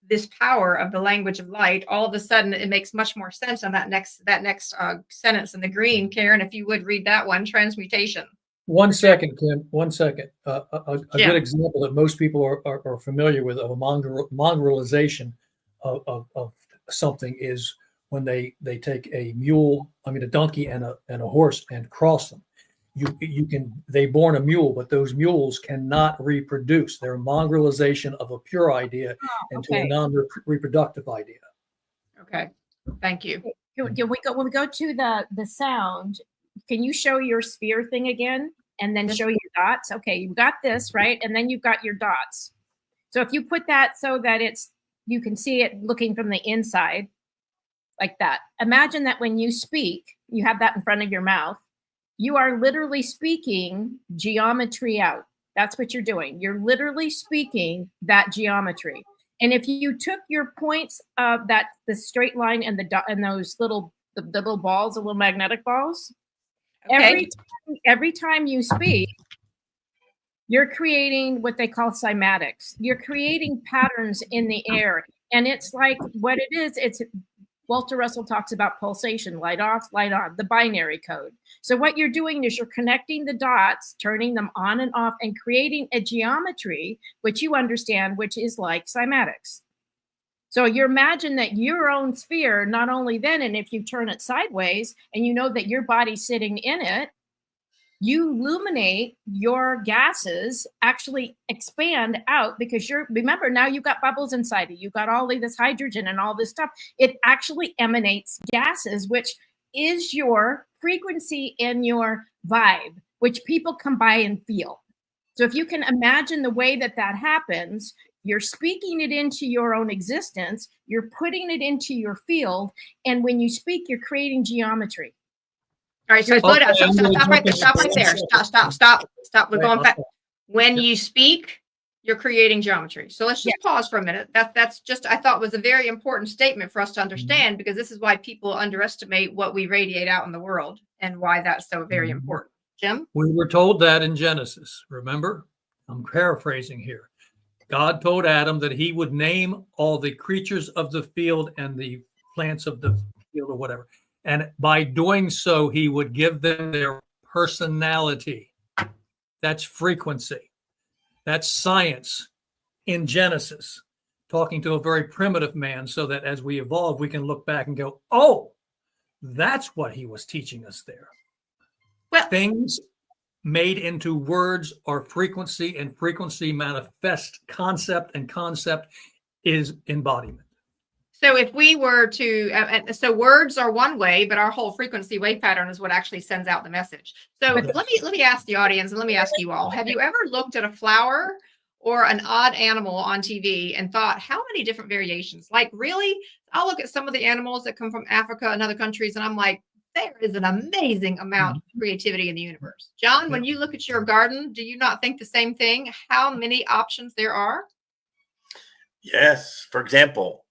this power of the language of light, all of a sudden it makes much more sense on that next sentence in the green. Karen, if you would read that one, transmutation. 1 second, Kim. 1 second. A good example that most people are familiar with of a mongrelization of something is when they take a donkey and a horse and cross them. They born a mule, but those mules cannot reproduce. They're a mongrelization of a pure idea into a non-reproductive idea. Okay, thank you. When we go to the sound, can you show your sphere thing again, and then show your dots? Okay, you've got this right, and then you've got your dots. So if you put that so that you can see it looking from the inside, like that. Imagine that when you speak, you have that in front of your mouth. You are literally speaking geometry out. That's what you're doing. You're literally speaking that geometry. And if you took your points of the straight line and those little balls, the little magnetic balls, okay. every time you speak, you're creating what they call cymatics. You're creating patterns in the air. And it's like what it is, Walter Russell talks about pulsation, light off, light on, the binary code. So what you're doing is you're connecting the dots, turning them on and off, and creating a geometry, which you understand, which is like cymatics. So you imagine that your own sphere, not only then, and if you turn it sideways and you know that your body's sitting in it, you illuminate your gases, actually expand out, because remember, now you've got bubbles inside of you. You've got all of this hydrogen and all this stuff. It actually emanates gases, which is your frequency and your vibe, which people come by and feel. So if you can imagine the way that happens, you're speaking it into your own existence, you're putting it into your field, and when you speak, you're creating geometry. All right, so slow down. Stop right there. Stop. We're going back. When you speak, you're creating geometry. So let's just pause for a minute. That's just, I thought, was a very important statement for us to understand, because this is why people underestimate what we radiate out in the world and why that's so very important. Jim? We were told that in Genesis, remember? I'm paraphrasing here. God told Adam that he would name all the creatures of the field and the plants of the field or whatever. And by doing so, he would give them their personality. That's frequency. That's science in Genesis, talking to a very primitive man so that as we evolve, we can look back and go, oh, that's what he was teaching us there. Well, things made into words are frequency, and frequency manifests concept, and concept is embodiment. So if we were to, so words are one way, but our whole frequency wave pattern is what actually sends out the message. So let me ask the audience, and let me ask you all: have you ever looked at a flower or an odd animal on TV and thought, how many different variations? Like, really? I'll look at some of the animals that come from Africa and other countries, and I'm like, there is an amazing amount of creativity in the universe. John, when you look at your garden, do you not think the same thing? How many options there are? Yes. For example,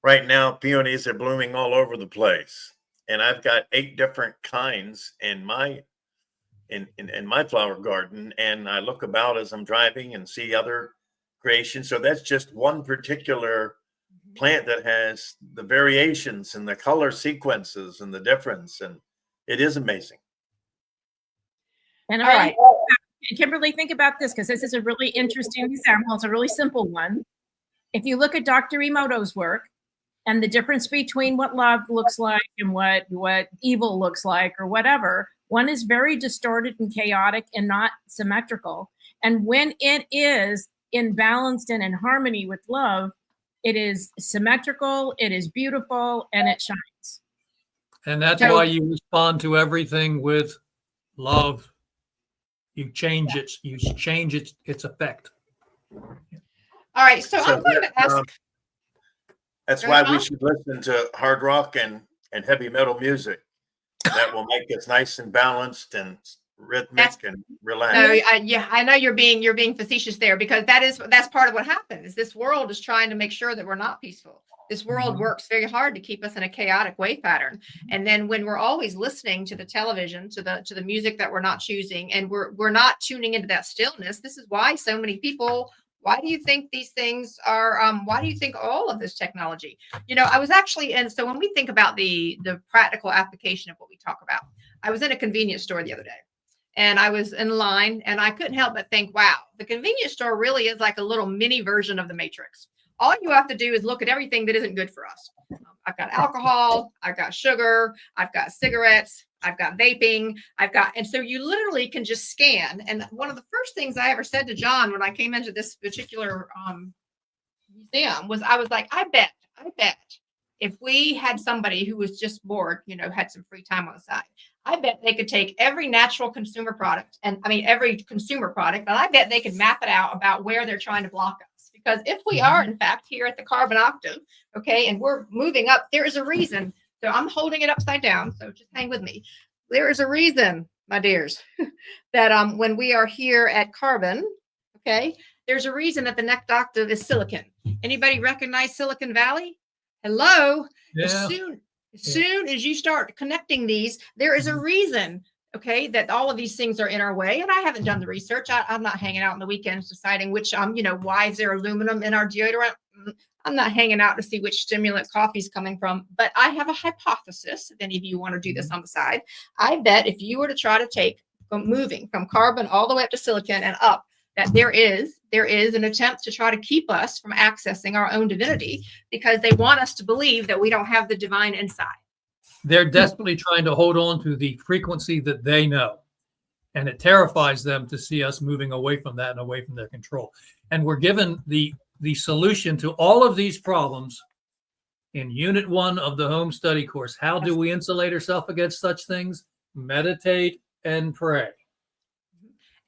right now, peonies are blooming all over the place. And I've got 8 different kinds in my flower garden. And I look about as I'm driving and see other creations. So that's just one particular plant that has the variations and the color sequences and the difference. And it is amazing. And all right, Kimberly, think about this, because this is a really interesting example. It's a really simple one. If you look at Dr. Emoto's work and the difference between what love looks like and what evil looks like or whatever, one is very distorted and chaotic and not symmetrical. And when it is in balance and in harmony with love, it is symmetrical, it is beautiful, and it shines. And that's why you respond to everything with love. You change its effect. All right, so I'm going to ask. That's why we should listen to hard rock and heavy metal music. That will make us nice and balanced and rhythmic and relaxed. No, yeah, I know you're being facetious there, because that's part of what happens. This world is trying to make sure that we're not peaceful. This world works very hard to keep us in a chaotic wave pattern. And then when we're always listening to the television, to the music that we're not choosing, and we're not tuning into that stillness, this is why so many people. Why do you think these things are, why do you think all of this technology? You know, I was actually, and so when we think about the practical application of what we talk about, I was in a convenience store the other day, and I was in line, and I couldn't help but think, wow, the convenience store really is like a little mini version of the Matrix. All you have to do is look at everything that isn't good for us. I've got alcohol, I've got sugar, I've got cigarettes, I've got vaping, and so you literally can just scan. And one of the first things I ever said to John when I came into this particular museum was, I was like, I bet if we had somebody who was just bored, had some free time on the side, I bet they could take every natural consumer product, and I bet they could map it out about where they're trying to block us. Because if we are, in fact, here at the carbon octave, okay, and we're moving up, there is a reason. So I'm holding it upside down, so just hang with me. There is a reason, my dears, that when we are here at carbon, okay, there's a reason that the next octave is silicon. Anybody recognize Silicon Valley? Hello? Yeah. As soon as you start connecting these, there is a reason, okay, that all of these things are in our way. And I haven't done the research. I'm not hanging out on the weekends deciding which, why is there aluminum in our deodorant? I'm not hanging out to see which stimulant coffee's coming from, but I have a hypothesis. If any of you want to do this on the side, I bet if you were to try to take moving from carbon all the way up to silicon and up, that there is an attempt to try to keep us from accessing our own divinity, because they want us to believe that we don't have the divine inside. They're desperately trying to hold on to the frequency that they know. And it terrifies them to see us moving away from that and away from their control. And we're given the solution to all of these problems in Unit 1 of the home study course. How do we insulate ourselves against such things? Meditate and pray.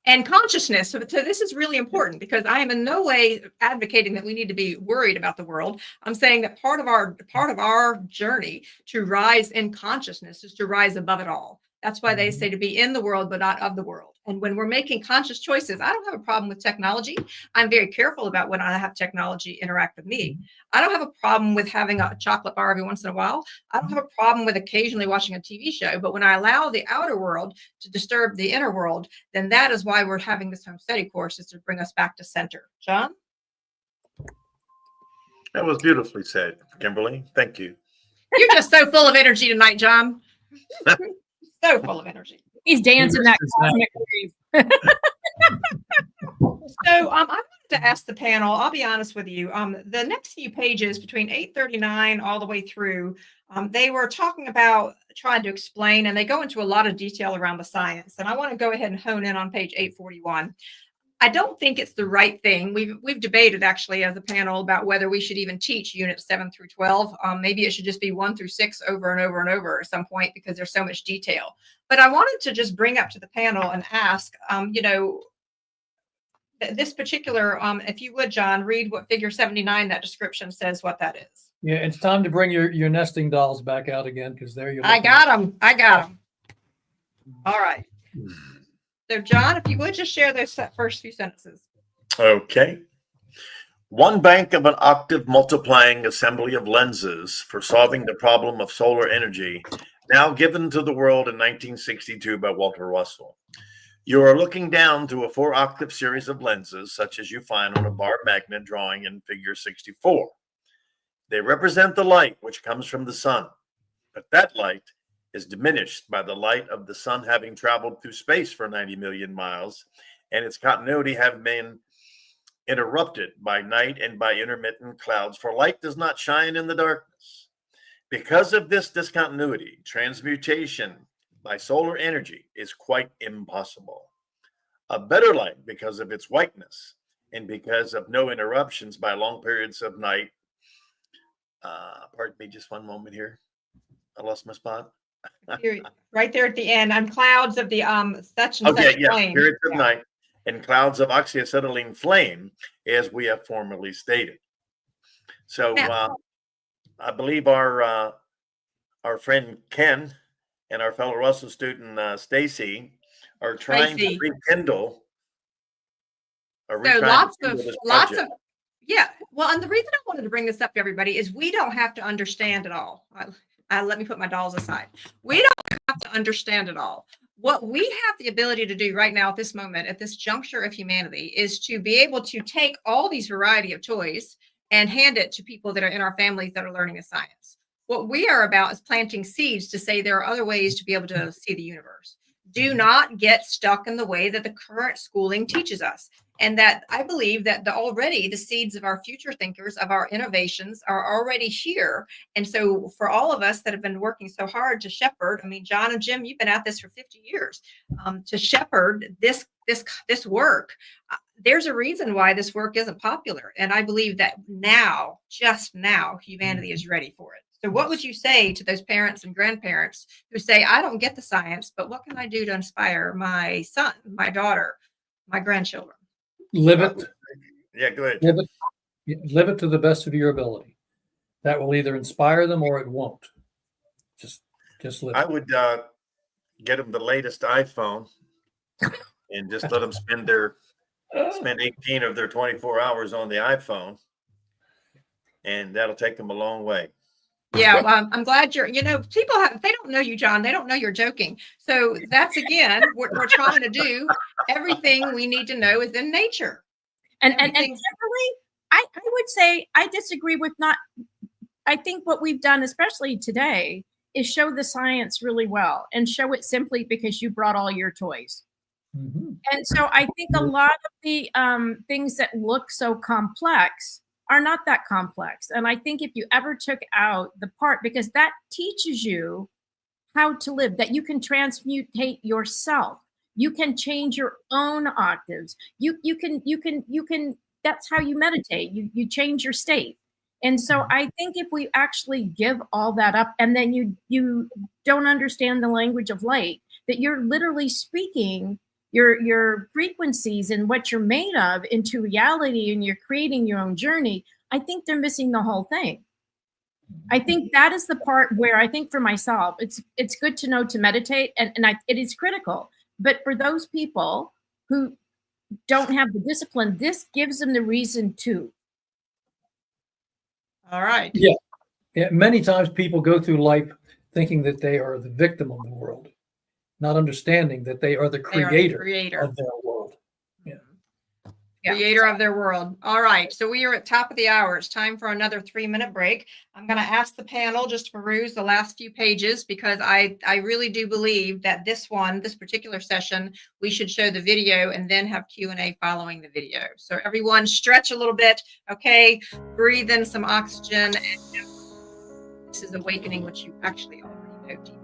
And consciousness. So this is really important, because I am in no way advocating that we need to be worried about the world. I'm saying that part of our journey to rise in consciousness is to rise above it all. That's why they say to be in the world, but not of the world. And when we're making conscious choices, I don't have a problem with technology. I'm very careful about when I have technology interact with me. I don't have a problem with having a chocolate bar every once in a while. I don't have a problem with occasionally watching a TV show. But when I allow the outer world to disturb the inner world, then that is why we're having this home study course, is to bring us back to center. John? That was beautifully said, Kimberly. Thank you. You're just so full of energy tonight, John. So full of energy. He's dancing that cosmic wave. So I wanted to ask the panel, I'll be honest with you, the next few pages between 839 all the way through, they were talking about trying to explain, and they go into a lot of detail around the science. And I want to go ahead and hone in on page 841. I don't think it's the right thing. We've debated actually as a panel about whether we should even teach units 7 through 12. Maybe it should just be 1 through 6 over and over and over at some point because there's so much detail. But I wanted to just bring up to the panel and ask, this particular, if you would, John, read what figure 79, that description says what that is. Yeah, it's time to bring your nesting dolls back out again, because there you I got them. All right. So, John, if you would just share those first few sentences. Okay. One bank of an octave multiplying assembly of lenses for solving the problem of solar energy, now given to the world in 1962 by Walter Russell. You are looking down through a 4-octave series of lenses, such as you find on a bar magnet drawing in figure 64. They represent the light which comes from the sun, but that light is diminished by the light of the sun having traveled through space for 90 million miles, and its continuity have been interrupted by night and by intermittent clouds, for light does not shine in the darkness. Because of this discontinuity, transmutation by solar energy is quite impossible. A better light, because of its whiteness and because of no interruptions by long periods of night. Pardon me, just one moment here. I lost my spot. Right there at the end, on clouds of the such and okay, such yeah, flame. Periods of night and clouds of oxyacetylene flame, as we have formerly stated. So I believe our friend Ken and our fellow Russell student Stacy are trying to rekindle. So lots of yeah. Well, and the reason I wanted to bring this up to everybody is we don't have to understand it all. Let me put my dolls aside. We don't have to understand it all. What we have the ability to do right now at this moment, at this juncture of humanity, is to be able to take all these variety of toys and hand it to people that are in our families that are learning the science. What we are about is planting seeds to say there are other ways to be able to see the universe. Do not get stuck in the way that the current schooling teaches us. And that I believe that already the seeds of our future thinkers, of our innovations, are already here. And so for all of us that have been working so hard to shepherd, I mean, John and Jim, you've been at this for 50 years, to shepherd this work. There's a reason why this work isn't popular. And I believe that now, just now, humanity is ready for it. So what would you say to those parents and grandparents who say, I don't get the science, but what can I do to inspire my son, my daughter, my grandchildren? Live it. Yeah, go ahead. Live it to the best of your ability. That will either inspire them or it won't. Just live. I would get them the latest iPhone and just let them spend 18 of their 24 hours on the iPhone, and that'll take them a long way. Yeah, well, I'm glad people they don't know you, John. They don't know you're joking. So that's, again, what we're trying to do. Everything we need to know is in nature. And Kimberly, I would say I disagree with I think what we've done, especially today, is show the science really well and show it simply because you brought all your toys. Mm-hmm. And so I think a lot of the things that look so complex are not that complex. And I think if you ever took out the part, because that teaches you how to live, that you can transmutate yourself. You can change your own octaves. You can, that's how you meditate. You change your state. And so I think if we actually give all that up, and then you don't understand the language of light, that you're literally speaking your frequencies and what you're made of into reality, and you're creating your own journey, I think they're missing the whole thing. I think that is the part where I think for myself, it's good to know to meditate, and it is critical. But for those people who don't have the discipline, this gives them the reason to. All right. Yeah. Many times people go through life thinking that they are the victim of the world, not understanding that they are the creator of their world. Yeah. Yeah. Creator of their world. All right. So we are at top of the hour. It's time for another 3-minute break. I'm going to ask the panel just to peruse the last few pages because I really do believe that this particular session, we should show the video and then have Q&A following the video. So everyone stretch a little bit. Okay. Breathe in some oxygen. And this is awakening, which you actually already know, Tina.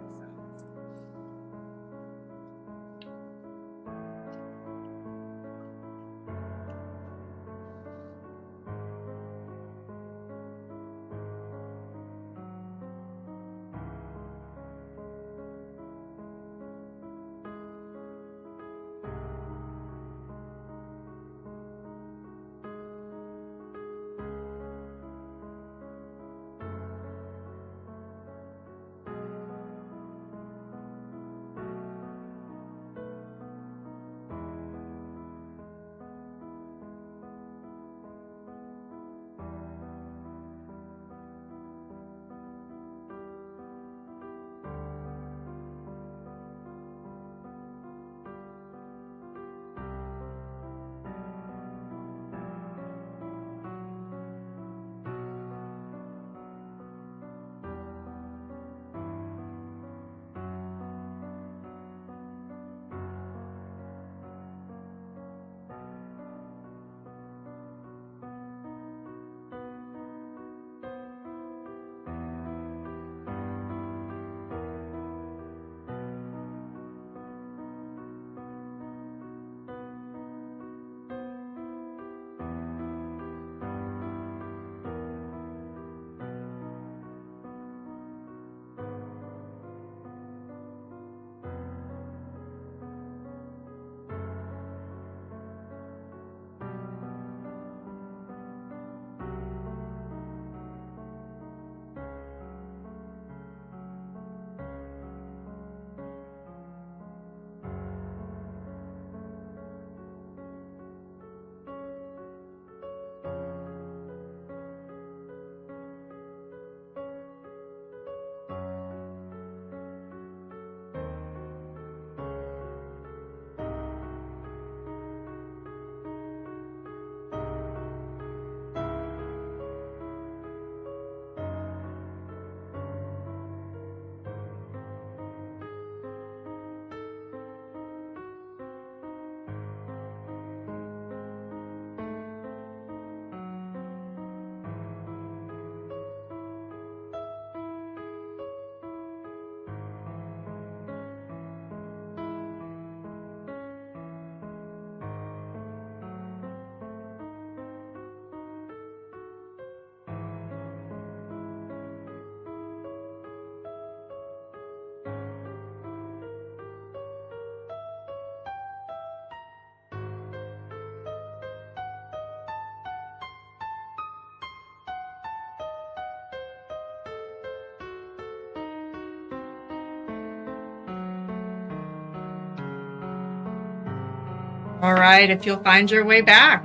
All right, if you'll find your way back.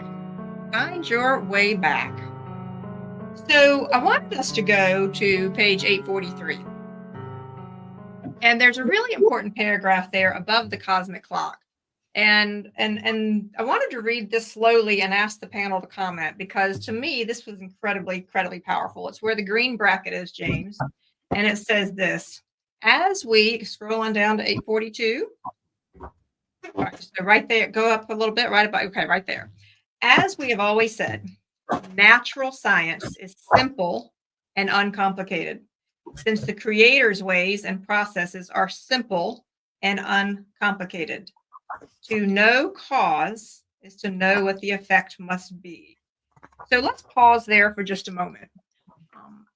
Find your way back. So I wanted us to go to page 843. And there's a really important paragraph there above the cosmic clock. And I wanted to read this slowly and ask the panel to comment because to me, this was incredibly powerful. It's where the green bracket is, James. And it says this, as we scroll on down to 842. All right, so right there, go up a little bit, right about, okay, right there. As we have always said, natural science is simple and uncomplicated, since the creator's ways and processes are simple and uncomplicated. To know cause is to know what the effect must be. So let's pause there for just a moment.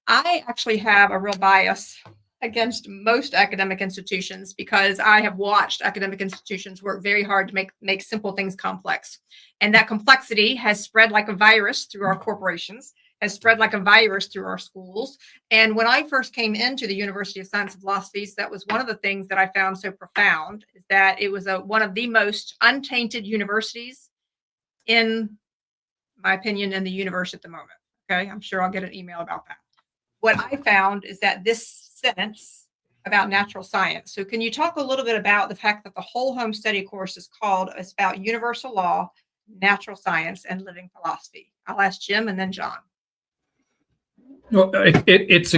I actually have a real bias against most academic institutions because I have watched academic institutions work very hard to make simple things complex. And that complexity has spread like a virus through our corporations, has spread like a virus through our schools. And when I first came into the University of Science and Philosophy, that was one of the things that I found so profound, is that it was one of the most untainted universities, in my opinion, in the universe at the moment. Okay, I'm sure I'll get an email about that. What I found is that this sentence about natural science. So can you talk a little bit about the fact that the whole home study course is about universal law, natural science, and living philosophy. I'll ask Jim and then John. Well, it's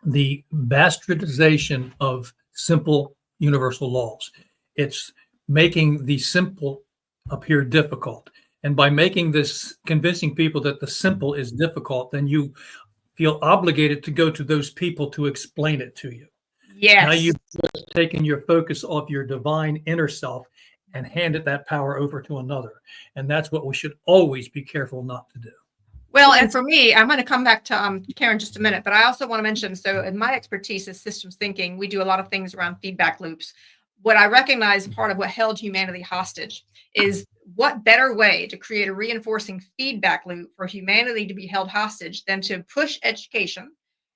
the bastardization of simple universal laws. It's making the simple appear difficult. And by making this, convincing people that the simple is difficult, then you feel obligated to go to those people to explain it to you. Yes. Now you've just taken your focus off your divine inner self and handed that power over to another. And that's what we should always be careful not to do. Well, and for me, I'm going to come back to Karen just a minute, but I also want to mention, so in my expertise is systems thinking, we do a lot of things around feedback loops. What I recognize part of what held humanity hostage is what better way to create a reinforcing feedback loop for humanity to be held hostage than to push education,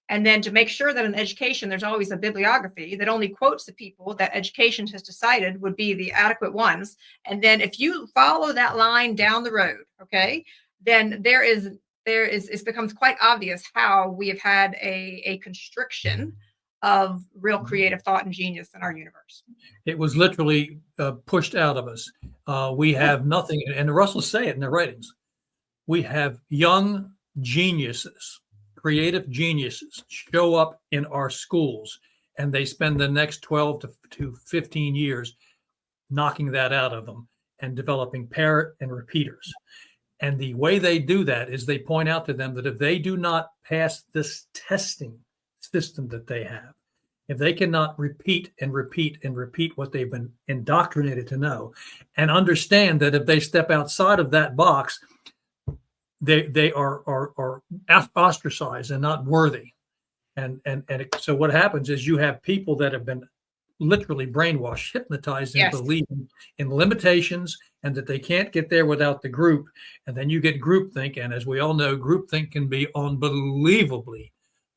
and then to make sure that in education, there's always a bibliography that only quotes the people that education has decided would be the adequate ones. And then if you follow that line down the road, okay, then it becomes quite obvious how we have had a constriction of real creative thought and genius in our universe. It was literally pushed out of us. We have nothing, and the Russells say it in their writings. We have young geniuses, creative geniuses show up in our schools, and they spend the next 12 to 15 years knocking that out of them and developing parrot and repeaters. And the way they do that is they point out to them that if they do not pass this testing system that they have, if they cannot repeat and repeat and repeat what they've been indoctrinated to know, and understand that if they step outside of that box, they are ostracized and not worthy. So what happens is you have people that have been literally brainwashed, hypnotized into believing in limitations and that they can't get there without the group. And then you get groupthink. And as we all know, groupthink can be unbelievably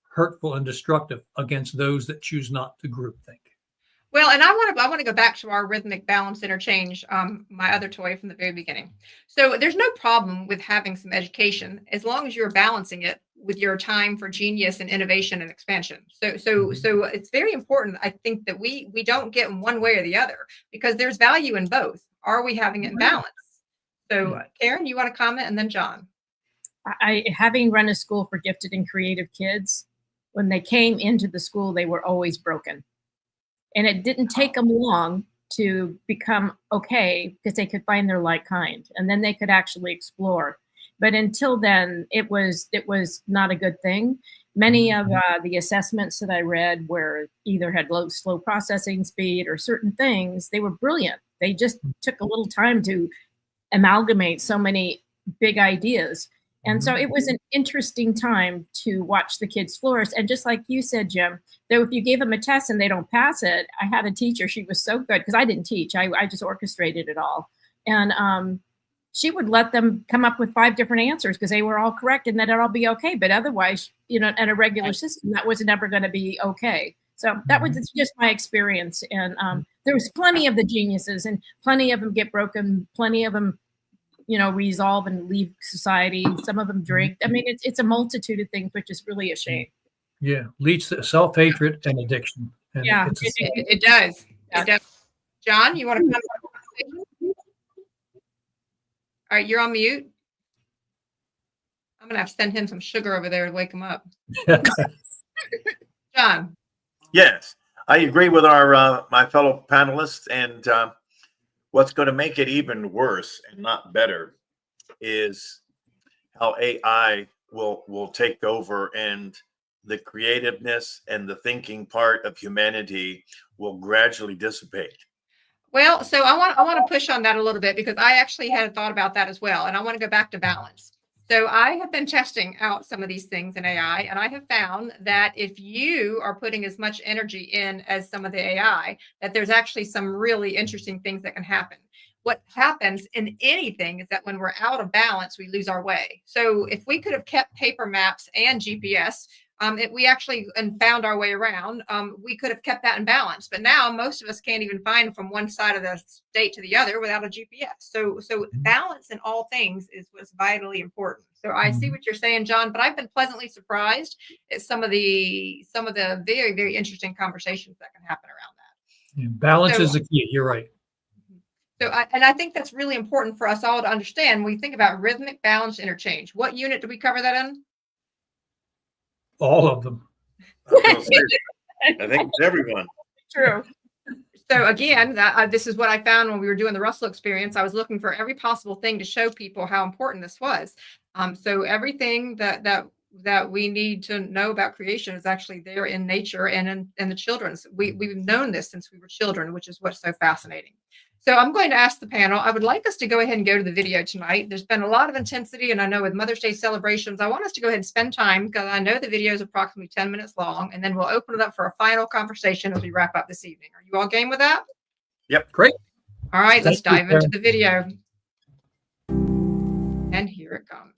hurtful and destructive against those that choose not to groupthink. Well, and I want to go back to our rhythmic balance interchange, my other toy from the very beginning. So there's no problem with having some education as long as you're balancing it with your time for genius and innovation and expansion. So it's very important, I think, that we don't get one way or the other, because there's value in both. Are we having it in balance? So Karen, you want to comment, and then John. I having run a school for gifted and creative kids, when they came into the school, they were always broken. And it didn't take them long to become okay because they could find their like kind, and then they could actually explore. But until then, it was not a good thing. Many of the assessments that I read were either had slow processing speed or certain things. They were brilliant. They just took a little time to amalgamate so many big ideas. And so it was an interesting time to watch the kids flourish. And just like you said, Jim, though, if you gave them a test and they don't pass it, I had a teacher, she was so good, because I didn't teach, I just orchestrated it all. And she would let them come up with 5 different answers because they were all correct and then it'll all be okay. But otherwise, in a regular system, that was never going to be okay. So that was just my experience. And there was plenty of the geniuses, and plenty of them get broken, plenty of them resolve and leave society. Some of them drink. I mean, it's a multitude of things, which is really a shame. Yeah, leads to self-hatred and addiction. And it does. Yeah. It does. John, you want to come? All right, you're on mute. I'm gonna have to send him some sugar over there to wake him up. John. Yes, I agree with our my fellow panelists, and what's going to make it even worse and not better is how AI will take over, and the creativeness and the thinking part of humanity will gradually dissipate. Well, so I want to push on that a little bit, because I actually had thought about that as well, and I want to go back to balance. So I have been testing out some of these things in AI, and I have found that if you are putting as much energy in as some of the AI, that there's actually some really interesting things that can happen. What happens in anything is that when we're out of balance, we lose our way. So if we could have kept paper maps and GPS, we actually found our way around, we could have kept that in balance. But now most of us can't even find from one side of the state to the other without a GPS. So balance in all things is what's vitally important. So I see what you're saying, John, but I've been pleasantly surprised at some of the very, very interesting conversations that can happen around that. Yeah, balance is the key. You're right. And I think that's really important for us all to understand when we think about rhythmic balanced interchange. What unit did we cover that in? All of them. I think it's everyone. True. So again, this is what I found when we were doing the Russell experience. I was looking for every possible thing to show people how important this was. So everything that we need to know about creation is actually there in nature and in the children's. We've known this since we were children, which is what's so fascinating. So I'm going to ask the panel. I would like us to go ahead and go to the video tonight. There's been a lot of intensity, and I know with Mother's Day celebrations, I want us to go ahead and spend time because I know the video is approximately 10 minutes long, and then we'll open it up for a final conversation as we wrap up this evening. Are you all game with that? Yep. Great. All right, let's Thank you, dive into the video. And here it comes.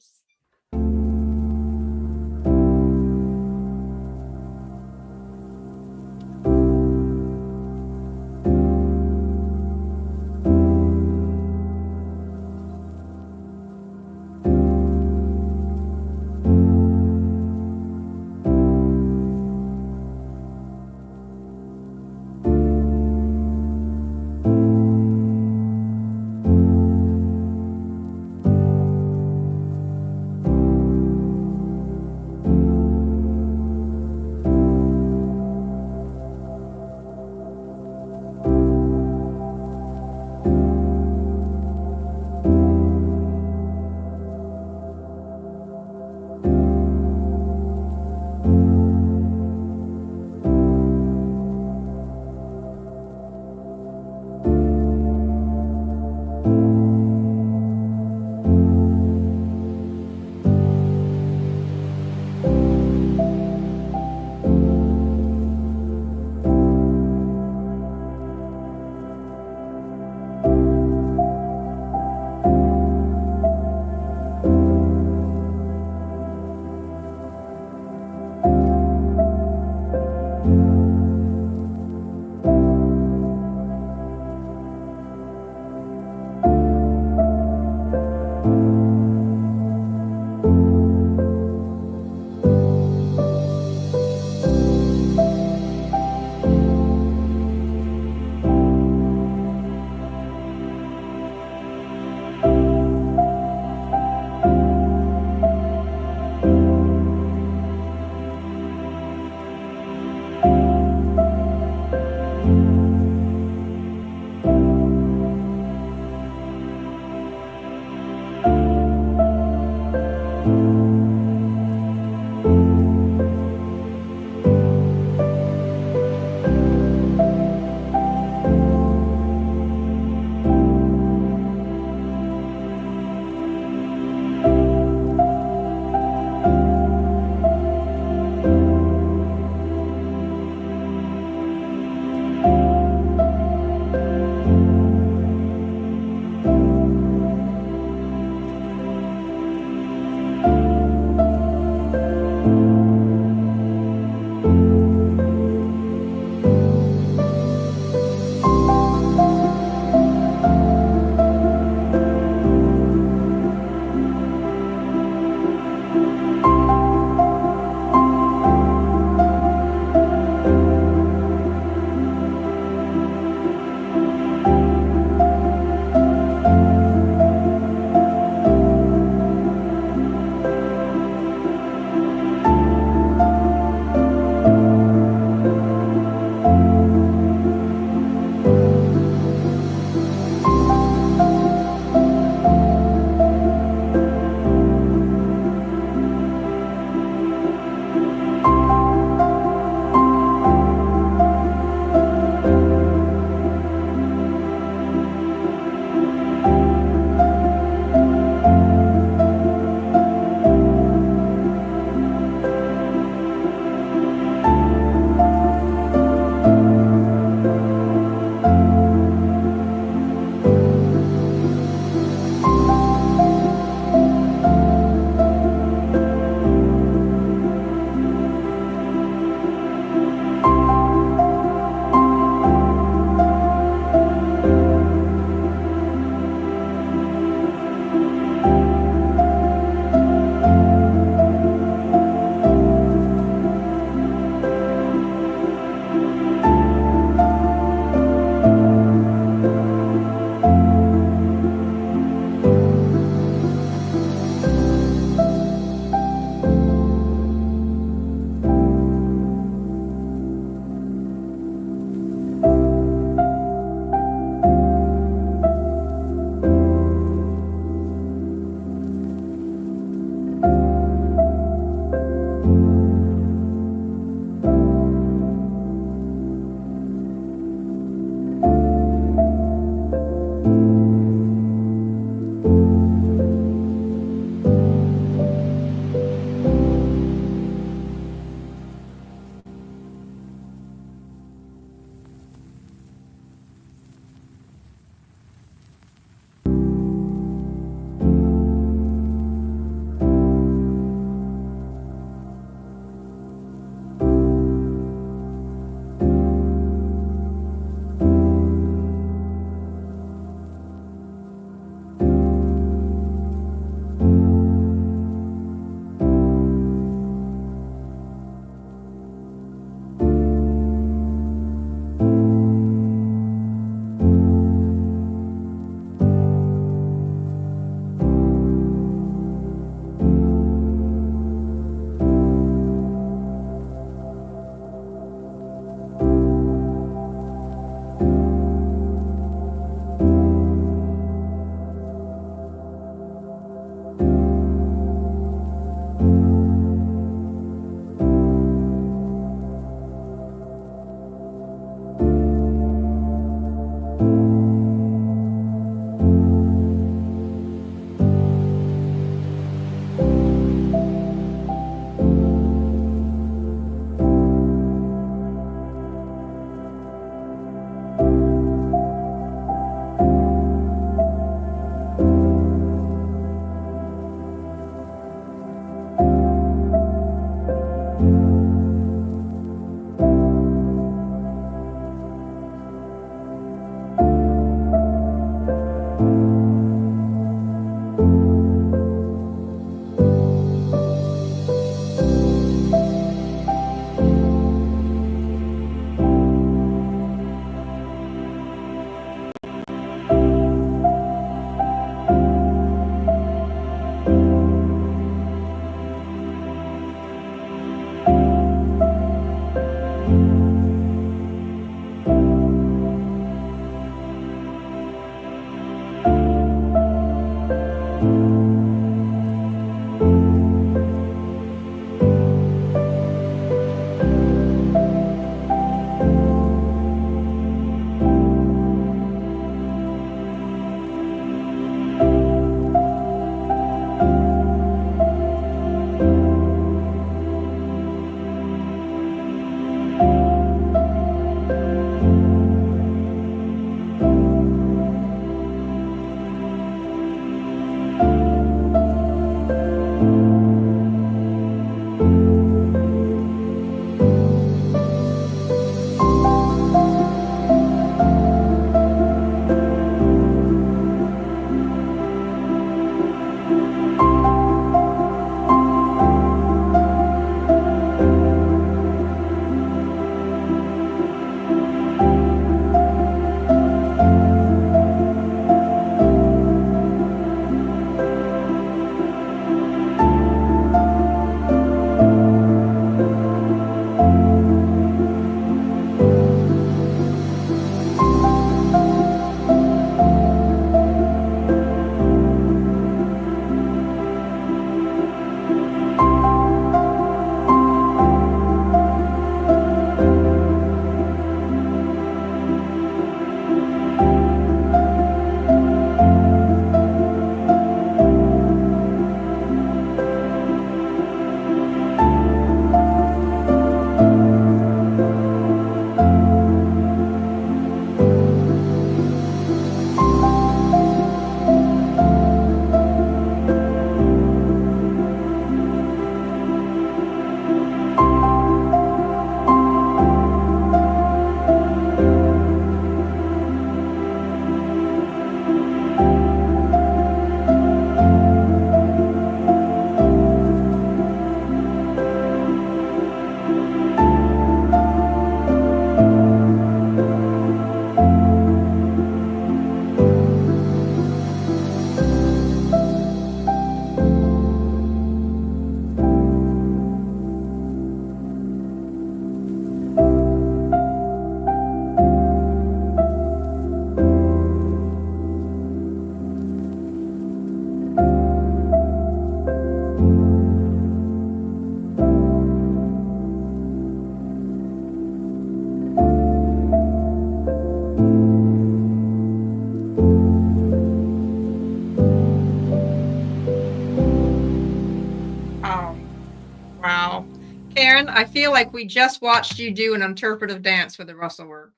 Karen, I feel like we just watched you do an interpretive dance for the Russell work.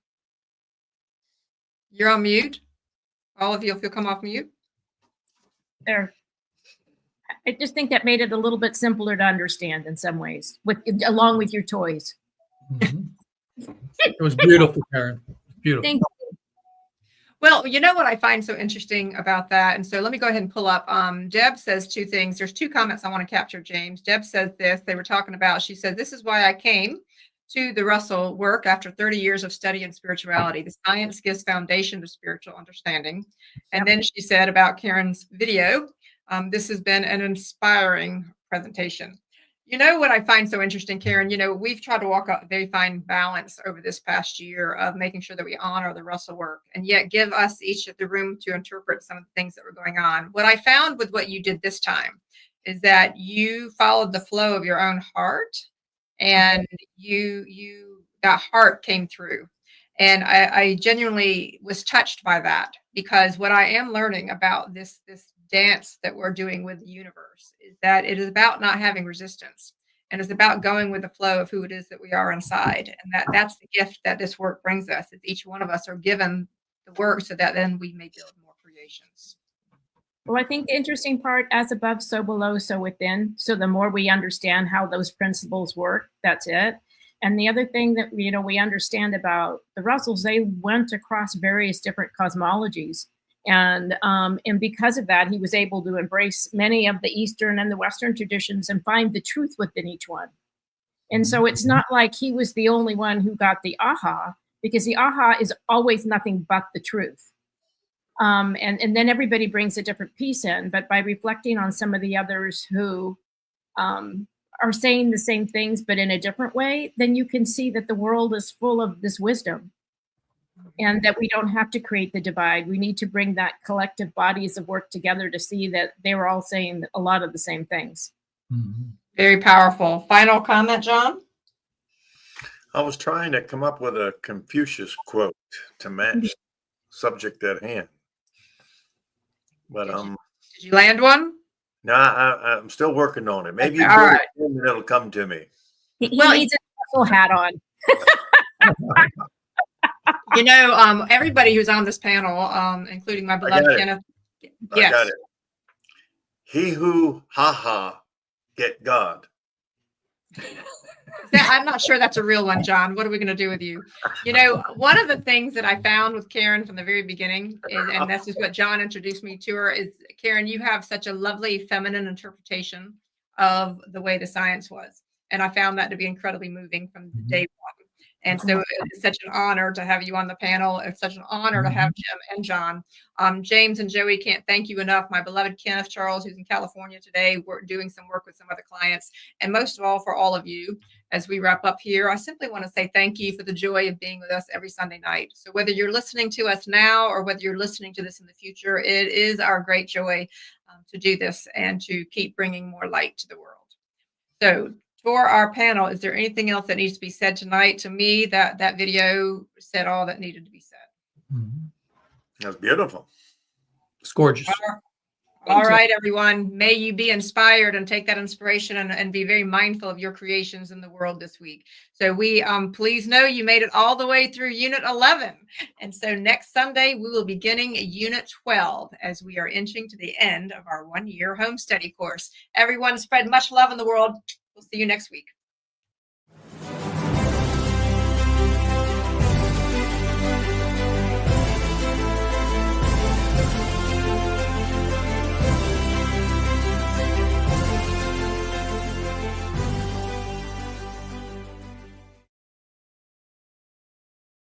You're on mute. All of you, if you'll come off mute. There. I just think that made it a little bit simpler to understand in some ways, along with your toys. Mm-hmm. It was beautiful, Karen. Beautiful. Thank you. Well, you know what I find so interesting about that? And so let me go ahead and pull up. Deb says two things. There's two comments I want to capture, James. Deb says this. They were talking about, she said, this is why I came to the Russell work after 30 years of study in spirituality. The science gives foundation to spiritual understanding. And then she said about Karen's video, this has been an inspiring presentation. You know what I find so interesting, Karen? You know, we've tried to walk a very fine balance over this past year of making sure that we honor the Russell work and yet give us each the room to interpret some of the things that were going on. What I found with what you did this time is that you followed the flow of your own heart, and that heart came through. And I genuinely was touched by that, because what I am learning about this dance that we're doing with the universe is that it is about not having resistance, and it's about going with the flow of who it is that we are inside. And that's the gift that this work brings us, is each one of us are given the work so that then we may build more creations. Well, I think the interesting part, as above, so below, so within. So the more we understand how those principles work, that's it. And the other thing that, you know, we understand about the Russells, they went across various different cosmologies. And because of that, he was able to embrace many of the Eastern and the Western traditions and find the truth within each one. And so it's not like he was the only one who got the aha, because the aha is always nothing but the truth. And then everybody brings a different piece in, but by reflecting on some of the others who are saying the same things, but in a different way, then you can see that the world is full of this wisdom. And that we don't have to create the divide. We need to bring that collective bodies of work together to see that they were all saying a lot of the same things. Mm-hmm. Very powerful. Final comment, John? I was trying to come up with a Confucius quote to match subject at hand. But did you land one? No, I'm still working on it. Maybe all right. It'll come to me. He needs a special hat on. You know, everybody who's on this panel, including my beloved Kenneth. Yes. I got it. He who get God. I'm not sure that's a real one, John. What are we going to do with you? You know, one of the things that I found with Karen from the very beginning, and this is what John introduced me to her, is, Karen, you have such a lovely feminine interpretation of the way the science was. And I found that to be incredibly moving from day one. And so it's such an honor to have you on the panel. It's such an honor to have Jim and John. James and Joey, can't thank you enough. My beloved Kenneth Charles, who's in California today, we're doing some work with some other clients. And most of all, for all of you, as we wrap up here, I simply want to say thank you for the joy of being with us every Sunday night. So whether you're listening to us now or whether you're listening to this in the future, it is our great joy to do this and to keep bringing more light to the world. So for our panel, is there anything else that needs to be said tonight? To me, that video said all that needed to be said. Mm-hmm. That's beautiful. It's gorgeous. All right, everyone. May you be inspired and take that inspiration and be very mindful of your creations in the world this week. So we please know you made it all the way through Unit 11. And so next Sunday, we will be beginning Unit 12 as we are inching to the end of our one-year home study course. Everyone, spread much love in the world. We'll see you next week.